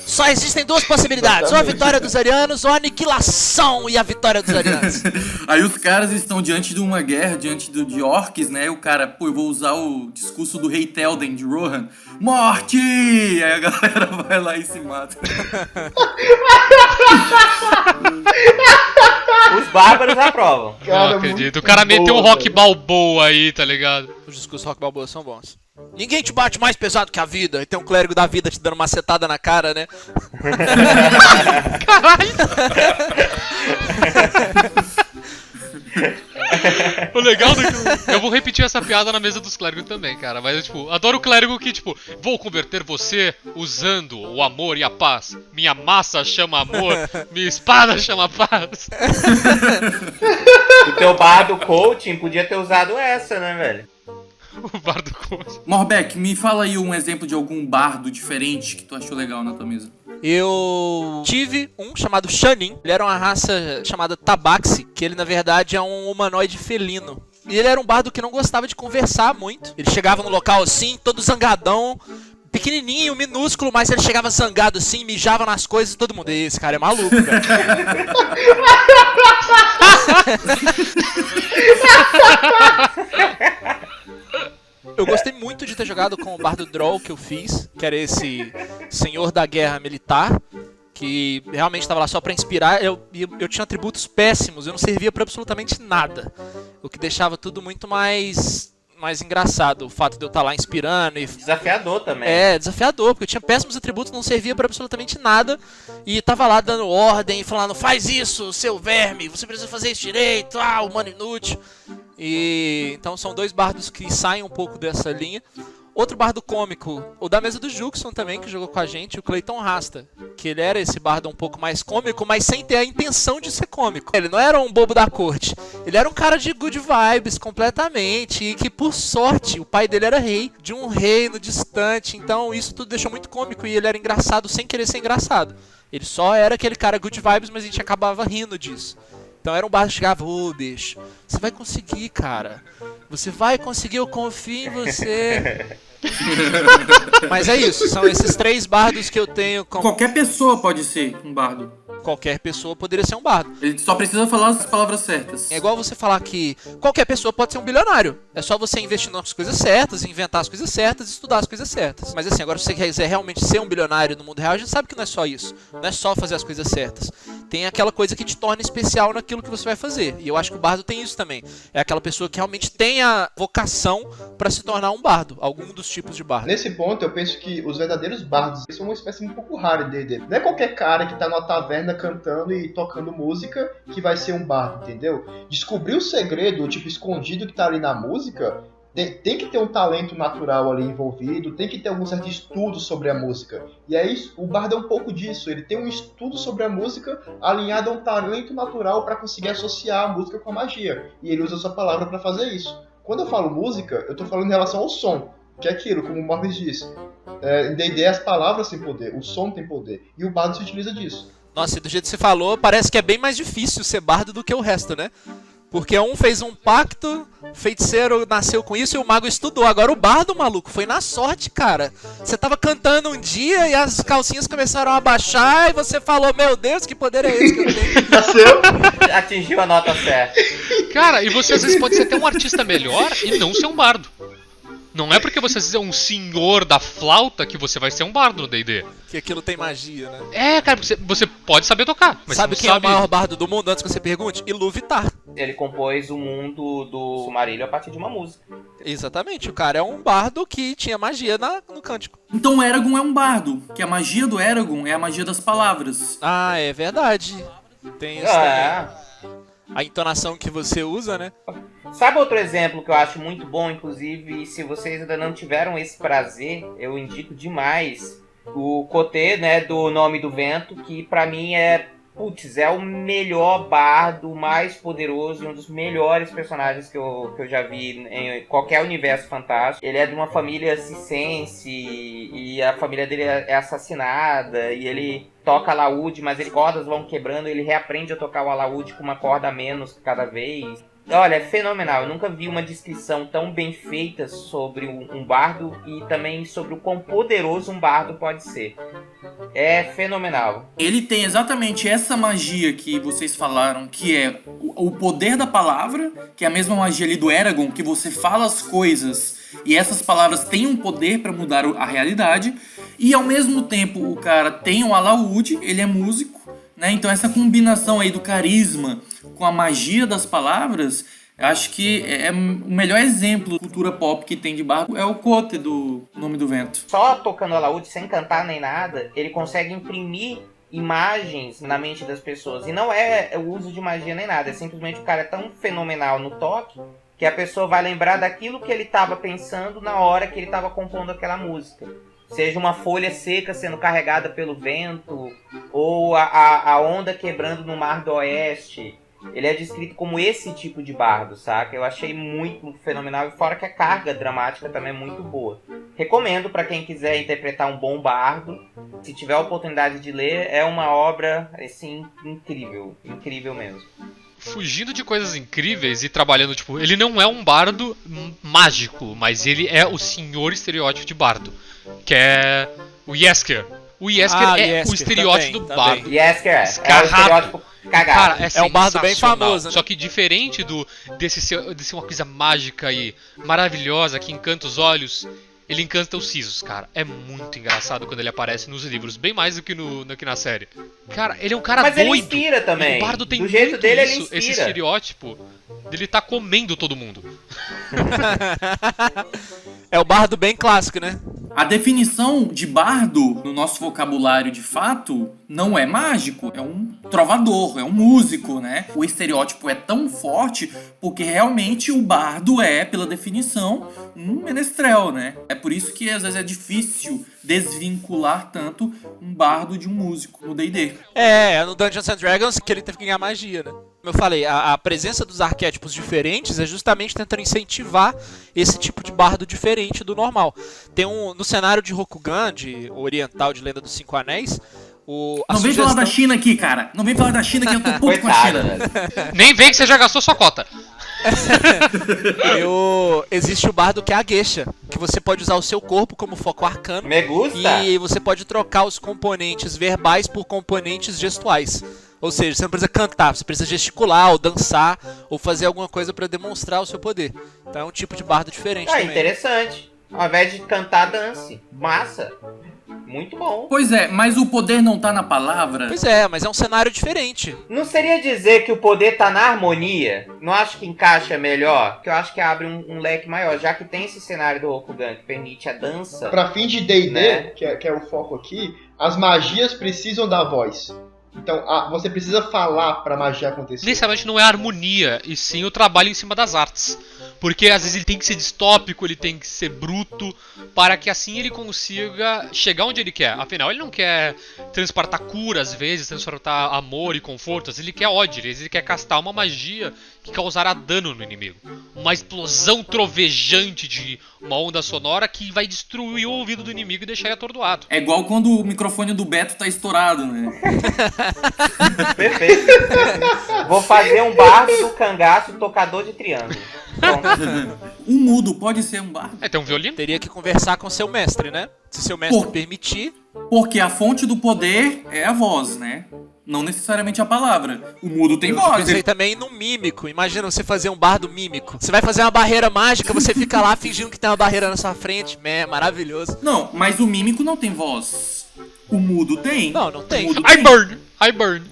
Só existem duas possibilidades, ou a Exatamente. vitória dos arianos, ou a aniquilação e a vitória dos arianos. Aí os caras estão diante de uma guerra, diante de orcs, né? E o cara, pô, eu vou usar o discurso do rei Telden de Rohan. Morte! Aí a galera vai lá e se mata. Os bárbaros aprovam. Cara, Não acredito. muito O cara meteu um boa, rock velho. balboa aí, tá ligado? Os discursos rock balboa são bons. Ninguém te bate mais pesado que a vida. E tem um clérigo da vida te dando uma setada na cara, né? O legal do que eu vou repetir essa piada na mesa dos clérigos também, cara. Mas eu, tipo, adoro o clérigo que, tipo, vou converter você usando o amor e a paz. Minha massa chama amor, minha espada chama paz. O teu bardo coaching podia ter usado essa, né, velho? O bardo coach. Morbeck, me fala aí um exemplo de algum bardo diferente que tu achou legal na tua mesa. Eu tive um chamado Shanin. Ele era uma raça chamada Tabaxi, que ele na verdade é um humanoide felino. E ele era um bardo que não gostava de conversar muito. Ele chegava no local assim, todo zangadão, pequenininho, minúsculo, mas ele chegava zangado assim, mijava nas coisas e todo mundo, esse cara é maluco, velho. Eu gostei muito de ter jogado com o Bardo Droll que eu fiz, que era esse senhor da guerra militar, que realmente estava lá só pra inspirar. Eu tinha atributos péssimos, eu não servia pra absolutamente nada, o que deixava tudo muito mais engraçado, o fato de eu estar lá inspirando e... Desafiador também. É, desafiador, porque eu tinha péssimos atributos, não servia pra absolutamente nada, e tava lá dando ordem, falando, faz isso, seu verme, você precisa fazer isso direito, humano inútil. E então são dois bardos que saem um pouco dessa linha. Outro bardo cômico, o da mesa do Juxon também, que jogou com a gente, o Clayton Rasta, que ele era esse bardo um pouco mais cômico, mas sem ter a intenção de ser cômico. Ele não era um bobo da corte, ele era um cara de good vibes completamente, e que por sorte o pai dele era rei, de um reino distante, então isso tudo deixou muito cômico e ele era engraçado sem querer ser engraçado. Ele só era aquele cara good vibes, mas a gente acabava rindo disso. Então era um bardo que chegava, bicho, você vai conseguir, cara. Você vai conseguir, eu confio em você. Mas é isso, são esses três bardos que eu tenho como... Qualquer pessoa pode ser um bardo. Qualquer pessoa poderia ser um bardo. Ele só precisa falar as palavras certas. É igual você falar que qualquer pessoa pode ser um bilionário. É só você investir nas coisas certas, inventar as coisas certas e estudar as coisas certas. Mas assim, agora se você quiser realmente ser um bilionário no mundo real, a gente sabe que não é só isso. Não é só fazer as coisas certas. Tem aquela coisa que te torna especial naquilo que você vai fazer. E eu acho que o bardo tem isso também. É aquela pessoa que realmente tem a vocação pra se tornar um bardo. Algum dos tipos de bardo. Nesse ponto, eu penso que os verdadeiros bardos são uma espécie um pouco rara de D&D. Não é qualquer cara que tá numa taverna cantando e tocando música que vai ser um bardo, entendeu? Descobrir o segredo, o tipo escondido que tá ali na música, tem que ter um talento natural ali envolvido, tem que ter algum certo estudo sobre a música. E aí, o bardo é um pouco disso. Ele tem um estudo sobre a música alinhado a um talento natural para conseguir associar a música com a magia. E ele usa a sua palavra para fazer isso. Quando eu falo música, eu tô falando em relação ao som. Que é aquilo, como o Morris disse. Em D&D as palavras têm poder, o som tem poder. E o bardo se utiliza disso. Nossa, e do jeito que você falou, parece que é bem mais difícil ser bardo do que o resto, né? Porque um fez um pacto, o feiticeiro nasceu com isso e o mago estudou. Agora o bardo, maluco, foi na sorte, cara. Você tava cantando um dia e as calcinhas começaram a baixar e você falou, meu Deus, que poder é esse que eu tenho? Nasceu? Atingiu a nota certa. Cara, e você às vezes pode ser até um artista melhor e não ser um bardo. Não é porque você é um senhor da flauta que você vai ser um bardo no D&D. Que aquilo tem magia, né? É, cara, você pode saber tocar, mas sabe você quem não sabe... é o maior bardo do mundo, antes que você pergunte? Iluvatar. Ele compôs o mundo do Silmarillion a partir de uma música. Exatamente, o cara é um bardo que tinha magia no cântico. Então o Eragon é um bardo, que a magia do Eragon é a magia das palavras. Ah, é verdade. Tem isso também. A entonação que você usa, né? Sabe outro exemplo que eu acho muito bom, inclusive, se vocês ainda não tiveram esse prazer, eu indico demais o Cotê, né, do Nome do Vento, que pra mim é o melhor bardo, mais poderoso e um dos melhores personagens que eu já vi em qualquer universo fantástico. Ele é de uma família cicense e a família dele é assassinada e ele toca alaúde, mas as cordas vão quebrando e ele reaprende a tocar o alaúde com uma corda a menos cada vez. Olha, é fenomenal. Eu nunca vi uma descrição tão bem feita sobre um bardo e também sobre o quão poderoso um bardo pode ser. É fenomenal. Ele tem exatamente essa magia que vocês falaram, que é o poder da palavra, que é a mesma magia ali do Eragon, que você fala as coisas e essas palavras têm um poder para mudar a realidade. E ao mesmo tempo o cara tem um alaúde, ele é músico, né? Então essa combinação aí do carisma com a magia das palavras, eu acho que é o melhor exemplo de cultura pop que tem de bardo é o Cotê do Nome do Vento. Só tocando alaúde, sem cantar nem nada, ele consegue imprimir imagens na mente das pessoas. E não é o uso de magia nem nada, é simplesmente o cara é tão fenomenal no toque que a pessoa vai lembrar daquilo que ele estava pensando na hora que ele estava compondo aquela música. Seja uma folha seca sendo carregada pelo vento, ou a onda quebrando no Mar do Oeste. Ele é descrito como esse tipo de bardo, saca? Eu achei muito fenomenal, e fora que a carga dramática também é muito boa. Recomendo para quem quiser interpretar um bom bardo. Se tiver a oportunidade de ler, é uma obra, assim, incrível. Incrível mesmo. Fugindo de coisas incríveis e trabalhando, tipo, ele não é um bardo mágico, mas ele é o senhor estereótipo de bardo, que é o Yesker. O Yesker é o estereótipo do bardo. Yesker é o estereótipo cagado. Cara, é um bardo bem famoso, né? Só que diferente desse ser uma coisa mágica e maravilhosa que encanta os olhos, ele encanta os sisos, cara. É muito engraçado quando ele aparece nos livros, bem mais do que na série. Cara, ele é um cara Mas doido. Ele inspira também. O bardo tem do jeito muito dele, isso, ele inspira. esse estereótipo dele tá comendo todo mundo. É o bardo bem clássico, né? A definição de bardo no nosso vocabulário de fato não é mágico, é um trovador, é um músico, né? O estereótipo é tão forte porque realmente o bardo é, pela definição, um menestrel, né? É por isso que às vezes é difícil desvincular tanto um bardo de um músico no D&D. É no Dungeons and Dragons que ele teve que ganhar magia, né? Como eu falei, a presença dos arquétipos diferentes é justamente tentando incentivar esse tipo de bardo diferente do normal. Tem no cenário de Rokugan, de oriental de Lenda dos Cinco Anéis, não vem falar da China aqui, cara. Não vem falar da China que eu tô puto com a China. Nem vem que você já gastou sua cota. Existe o bardo que é a Geisha, que você pode usar o seu corpo como foco arcano. Me gusta. E você pode trocar os componentes verbais por componentes gestuais. Ou seja, você não precisa cantar, você precisa gesticular, ou dançar, ou fazer alguma coisa pra demonstrar o seu poder. Então é um tipo de bardo diferente também. Interessante. Ao invés de cantar, dance. Massa. Muito bom. Pois é, mas o poder não tá na palavra? Pois é, mas é um cenário diferente. Não seria dizer que o poder tá na harmonia? Não acho que encaixa melhor? Porque eu acho que abre um leque maior, já que tem esse cenário do Rokugan que permite a dança. Pra fim de D&D, né? que é o foco aqui, as magias precisam da voz. Então, você precisa falar pra magia acontecer. Necessariamente não é a harmonia, e sim o trabalho em cima das artes. Porque às vezes ele tem que ser distópico, ele tem que ser bruto, para que assim ele consiga chegar onde ele quer. Afinal, ele não quer transportar cura às vezes, transportar amor e conforto, às vezes ele quer ódio, às vezes ele quer castar uma magia que causará dano no inimigo. Uma explosão trovejante de uma onda sonora que vai destruir o ouvido do inimigo e deixar ele atordoado. É igual quando o microfone do Beto tá estourado, né? Perfeito. Vou fazer um bardo do cangaço tocador de triângulo. Pronto. Um mudo pode ser um bardo? Tem um violino? Teria que conversar com seu mestre, né? Se seu mestre permitir. Porque a fonte do poder é a voz, né? Não necessariamente a palavra. O mudo tem voz. Eu pensei também no mímico. Imagina você fazer um bardo mímico. Você vai fazer uma barreira mágica, você fica lá fingindo que tem uma barreira na sua frente. Maravilhoso. Não, mas o mímico não tem voz. O mudo tem. Não tem. I burn.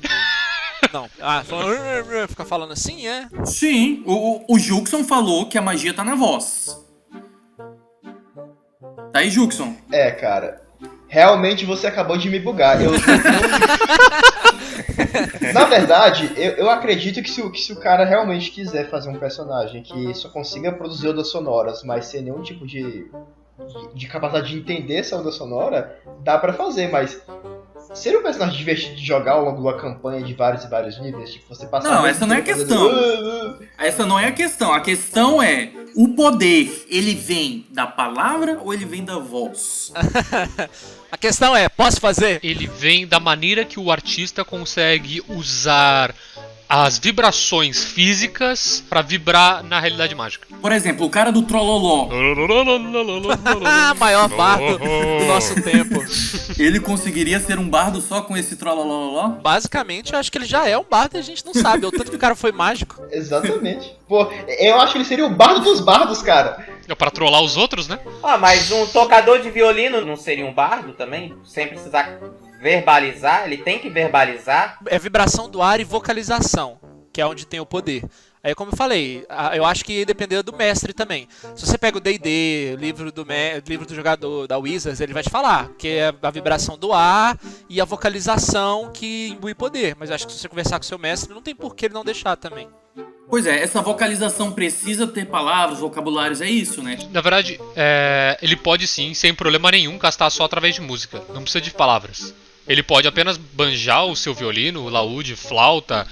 Não. Fica falando assim, é? Sim, o Juxon falou que a magia tá na voz. Tá aí, Juxon? É, cara. Realmente você acabou de me bugar. Na verdade, eu acredito que se o cara realmente quiser fazer um personagem que só consiga produzir ondas sonoras, mas sem nenhum tipo de capacidade de entender essa onda sonora, dá pra fazer, mas seria um personagem divertido de jogar ao longo de uma campanha de vários e vários níveis? Tipo, você passar. Não, essa não é a questão. Essa não é a questão. A questão é: o poder, ele vem da palavra ou ele vem da voz? A questão é, posso fazer? Ele vem da maneira que o artista consegue usar as vibrações físicas pra vibrar na realidade mágica. Por exemplo, o cara do Trololó. Maior bardo do nosso tempo. Ele conseguiria ser um bardo só com esse Trololó? Basicamente, eu acho que ele já é um bardo e a gente não sabe. O tanto que o cara foi mágico. Exatamente. Pô, eu acho que ele seria o bardo dos bardos, cara. É pra trollar os outros, né? Mas um tocador de violino não seria um bardo também? Sem precisar verbalizar, ele tem que verbalizar. É vibração do ar e vocalização, que é onde tem o poder. Aí, como eu falei, eu acho que dependendo do mestre também. Se você pega o D&D, livro do jogador da Wizards, ele vai te falar que é a vibração do ar e a vocalização que imbui poder. Mas eu acho que se você conversar com o seu mestre, não tem por que ele não deixar também. Pois é, essa vocalização precisa ter palavras, vocabulários, é isso, né? Na verdade, ele pode sim, sem problema nenhum, castar só através de música. Não precisa de palavras. Ele pode apenas banjar o seu violino, laúde, flauta,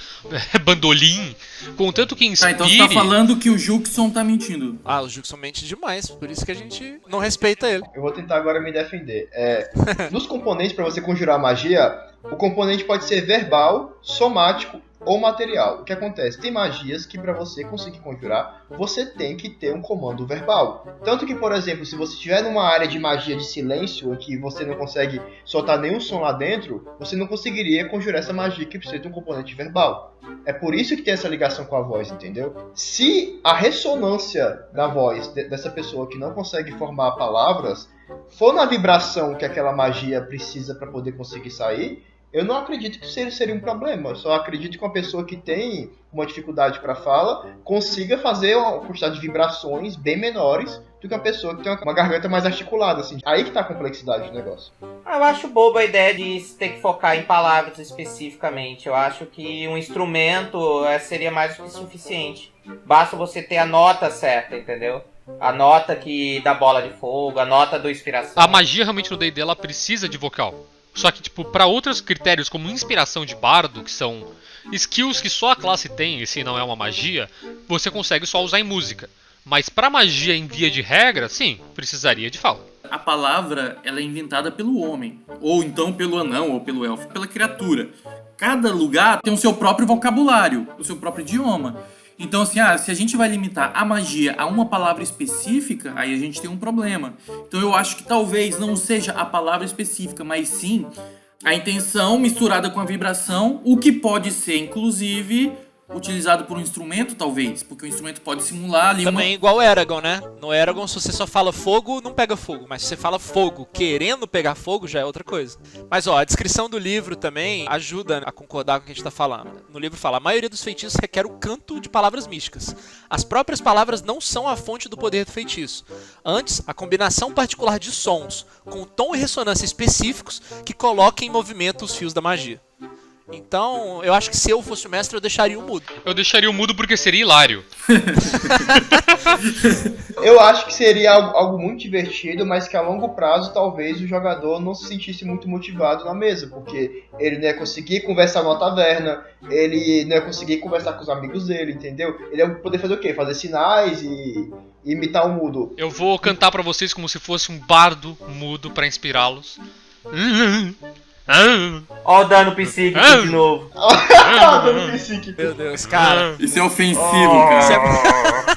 bandolim, contanto que inspire... Então você tá falando que o Juxon tá mentindo. O Juxon mente demais, por isso que a gente não respeita ele. Eu vou tentar agora me defender. Nos componentes para você conjurar magia, o componente pode ser verbal, somático ou material. O que acontece? Tem magias que para você conseguir conjurar, você tem que ter um comando verbal. Tanto que, por exemplo, se você estiver numa área de magia de silêncio, em que você não consegue soltar nenhum som lá dentro, você não conseguiria conjurar essa magia que precisa de um componente verbal. É por isso que tem essa ligação com a voz, entendeu? Se a ressonância da voz dessa pessoa que não consegue formar palavras for na vibração que aquela magia precisa para poder conseguir sair, eu não acredito que seria um problema. Eu só acredito que uma pessoa que tem uma dificuldade para fala consiga fazer uma quantidade de vibrações bem menores do que uma pessoa que tem uma garganta mais articulada, assim. Aí que tá a complexidade do negócio. Eu acho boba a ideia de ter que focar em palavras especificamente. Eu acho que um instrumento seria mais do que suficiente. Basta você ter a nota certa, entendeu? A nota que dá bola de fogo, a nota do inspiração. A magia realmente no D&D ela precisa de vocal. Só que, tipo, para outros critérios, como inspiração de bardo, que são skills que só a classe tem, e se não é uma magia, você consegue só usar em música. Mas pra magia em via de regra, sim, precisaria de fala. A palavra, ela é inventada pelo homem, ou então pelo anão, ou pelo elfo, pela criatura. Cada lugar tem o seu próprio vocabulário, o seu próprio idioma. Então, assim, se a gente vai limitar a magia a uma palavra específica, aí a gente tem um problema. Então, eu acho que talvez não seja a palavra específica, mas sim a intenção misturada com a vibração, o que pode ser, inclusive, utilizado por um instrumento, talvez, porque o instrumento pode simular ali também igual o Eragon, né? No Eragon, se você só fala fogo, não pega fogo. Mas se você fala fogo querendo pegar fogo, já é outra coisa. Mas, a descrição do livro também ajuda a concordar com o que a gente tá falando. No livro fala, a maioria dos feitiços requer o canto de palavras místicas. As próprias palavras não são a fonte do poder do feitiço. Antes, a combinação particular de sons, com tom e ressonância específicos, que coloquem em movimento os fios da magia. Então, eu acho que se eu fosse o mestre, eu deixaria o mudo. Eu deixaria o mudo porque seria hilário. Eu acho que seria algo muito divertido, mas que a longo prazo talvez o jogador não se sentisse muito motivado na mesa, porque ele não ia conseguir conversar numa taverna, ele não ia conseguir conversar com os amigos dele, entendeu? Ele ia poder fazer o quê? Fazer sinais e imitar o mudo. Eu vou cantar pra vocês como se fosse um bardo mudo pra inspirá-los. Ó o dano psíquico de novo. Dano psíquico. Meu Deus, cara. Isso é ofensivo, cara.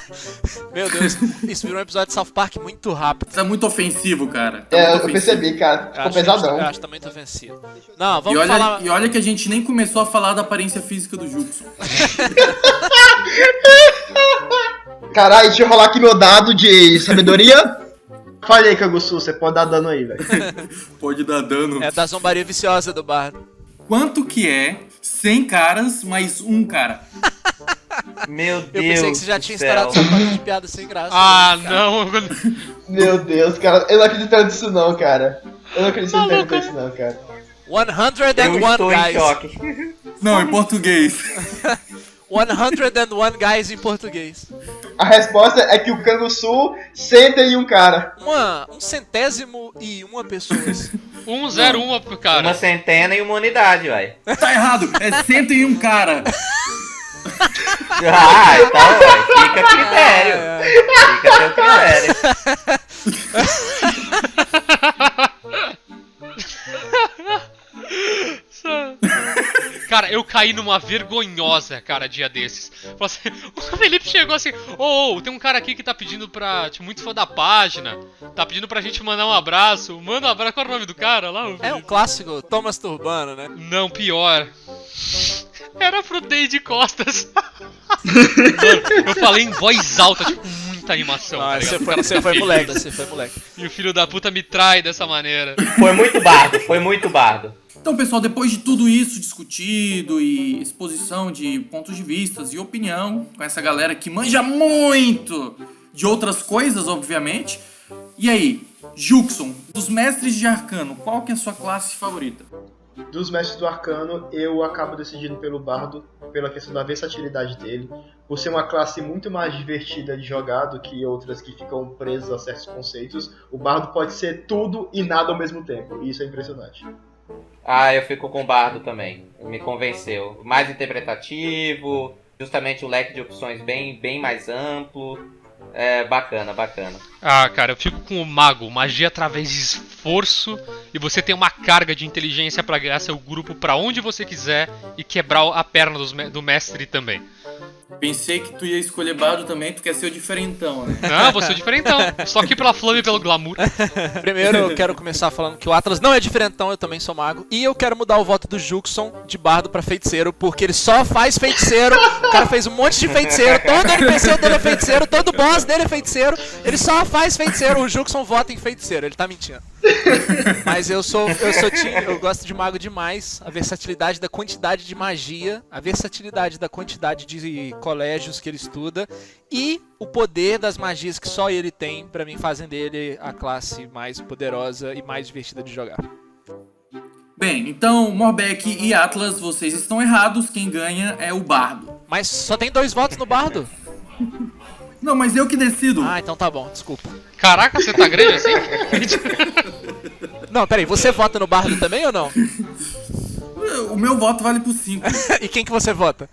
Meu Deus, isso virou um episódio de South Park muito rápido. Isso é muito ofensivo, cara. Tá muito Eu ofensivo. percebi, cara. Ficou pesadão. Eu acho que tá muito ofensivo. Não, E vamos falar... olha que a gente nem começou a falar da aparência física do Juxon. Caralho, deixa eu rolar aqui meu dado de sabedoria. Falei, Kangusu, você pode dar dano aí, velho. Pode dar dano. É da zombaria viciosa do bardo. Quanto que é 100 caras mais um cara? Meu Deus. Eu pensei que você já tinha do céu. estourado essa parte de piada sem graça. Ah, cara. não. Meu Deus, cara. Eu não acredito nisso não, cara. Eu não acredito nisso não, cara. 101 Eu estou em guys. choque. Não, em português. 101 guys em português. A resposta é que o Kangusu senta em um cara. Um centésimo e uma pessoas. 101, cara. Uma centena e uma unidade, vai. Tá errado, é 101 cara. Ah, então, vai. Fica a critério. Fica a seu critério. Cara, eu caí numa vergonhosa, cara, dia desses. Assim, o Felipe chegou assim, tem um cara aqui que tá pedindo pra... Tipo, muito fã da página. Tá pedindo pra gente mandar um abraço. Manda um abraço. Qual é o nome do cara lá? É um clássico, Thomas Turbano, né? Não, pior. Era pro Dade Costas. Mano, eu falei em voz alta, tipo, muita animação. Ah, tá você foi moleque, você foi moleque. E o filho da puta me trai dessa maneira. Foi muito bardo, foi muito bardo. Então, pessoal, depois de tudo isso discutido e exposição de pontos de vista e opinião, com essa galera que manja muito de outras coisas, obviamente. E aí, Juxon, dos mestres de Arcano, qual que é a sua classe favorita? Dos mestres do Arcano, eu acabo decidindo pelo Bardo, pela questão da versatilidade dele, por ser uma classe muito mais divertida de jogar do que outras que ficam presas a certos conceitos. O Bardo pode ser tudo e nada ao mesmo tempo, e isso é impressionante. Ah, eu fico com o bardo também. Me convenceu. Mais interpretativo, justamente o leque de opções bem mais amplo. É bacana, bacana. Ah, cara, eu fico com o mago. Magia através de esforço. E você tem uma carga de inteligência pra guiar seu grupo pra onde você quiser e quebrar a perna do mestre também. Pensei que tu ia escolher bardo também, tu quer ser o diferentão, né? Não, você é o diferentão. Só aqui pela flama e pelo glamour. Primeiro eu quero começar falando que o Atlas não é diferentão, eu também sou mago. E eu quero mudar o voto do Juxon de bardo pra feiticeiro, porque ele só faz feiticeiro. O cara fez um monte de feiticeiro, todo NPC dele é feiticeiro, todo boss dele é feiticeiro. Ele só faz feiticeiro, o Juxon vota em feiticeiro, ele tá mentindo. Mas eu gosto de mago demais. A versatilidade da quantidade de magia, a versatilidade da quantidade de colégios que ele estuda e o poder das magias que só ele tem, pra mim, fazem dele a classe mais poderosa e mais divertida de jogar. Bem, então, Morbeck e Atlas, vocês estão errados, quem ganha é o bardo. Mas só tem 2 votos no bardo? Não, mas eu que decido. Ah, então tá bom, desculpa. Caraca, você tá grande assim? Não, peraí, você vota no bardo também ou não? O meu voto vale por 5. E quem que você vota?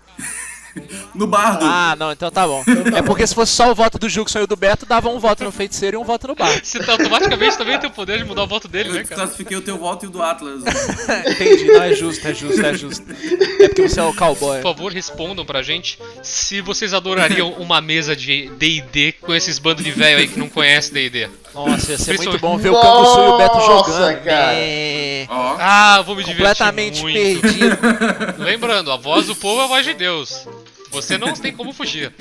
No bardo. Ah, não, então tá bom. É porque se fosse só o voto do Juxon e o do Beto, dava um voto no feiticeiro e um voto no bardo. Você tá automaticamente também tem o poder de mudar o voto dele, Eu né, cara? classifiquei o teu voto e o do Atlas. Entendi, não, é justo. É porque você é o cowboy. Por favor, respondam pra gente se vocês adorariam uma mesa de D&D com esses bandos de velho aí que não conhece D&D. Nossa, ia ser muito bom ver o Kangusu e o Beto jogando. Cara. Ó. Ah, vou me divertir Completamente muito. perdido. Lembrando, a voz do povo é a voz de Deus. Você não tem como fugir.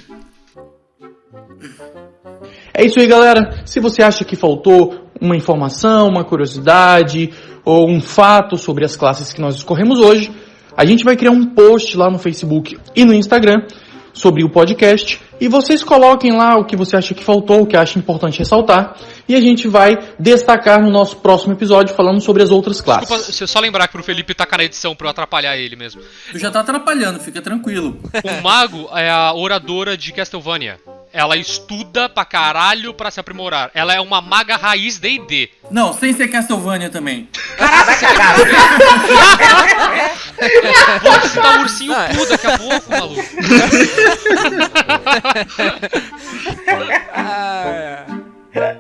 É isso aí, galera. Se você acha que faltou uma informação, uma curiosidade ou um fato sobre as classes que nós escorremos hoje, a gente vai criar um post lá no Facebook e no Instagram sobre o podcast e vocês coloquem lá o que você acha que faltou, o que acha importante ressaltar e a gente vai destacar no nosso próximo episódio falando sobre as outras classes. Desculpa, se eu só lembrar que pro Felipe tacar na edição pra eu atrapalhar ele mesmo. Tu já tá atrapalhando, fica tranquilo. O mago é a oradora de Castlevania. Ela estuda pra caralho pra se aprimorar. Ela é uma maga raiz D&D. Não, sem ser Castlevania também. Pode citar o ursinho Poo daqui a pouco, maluco. Ah, é.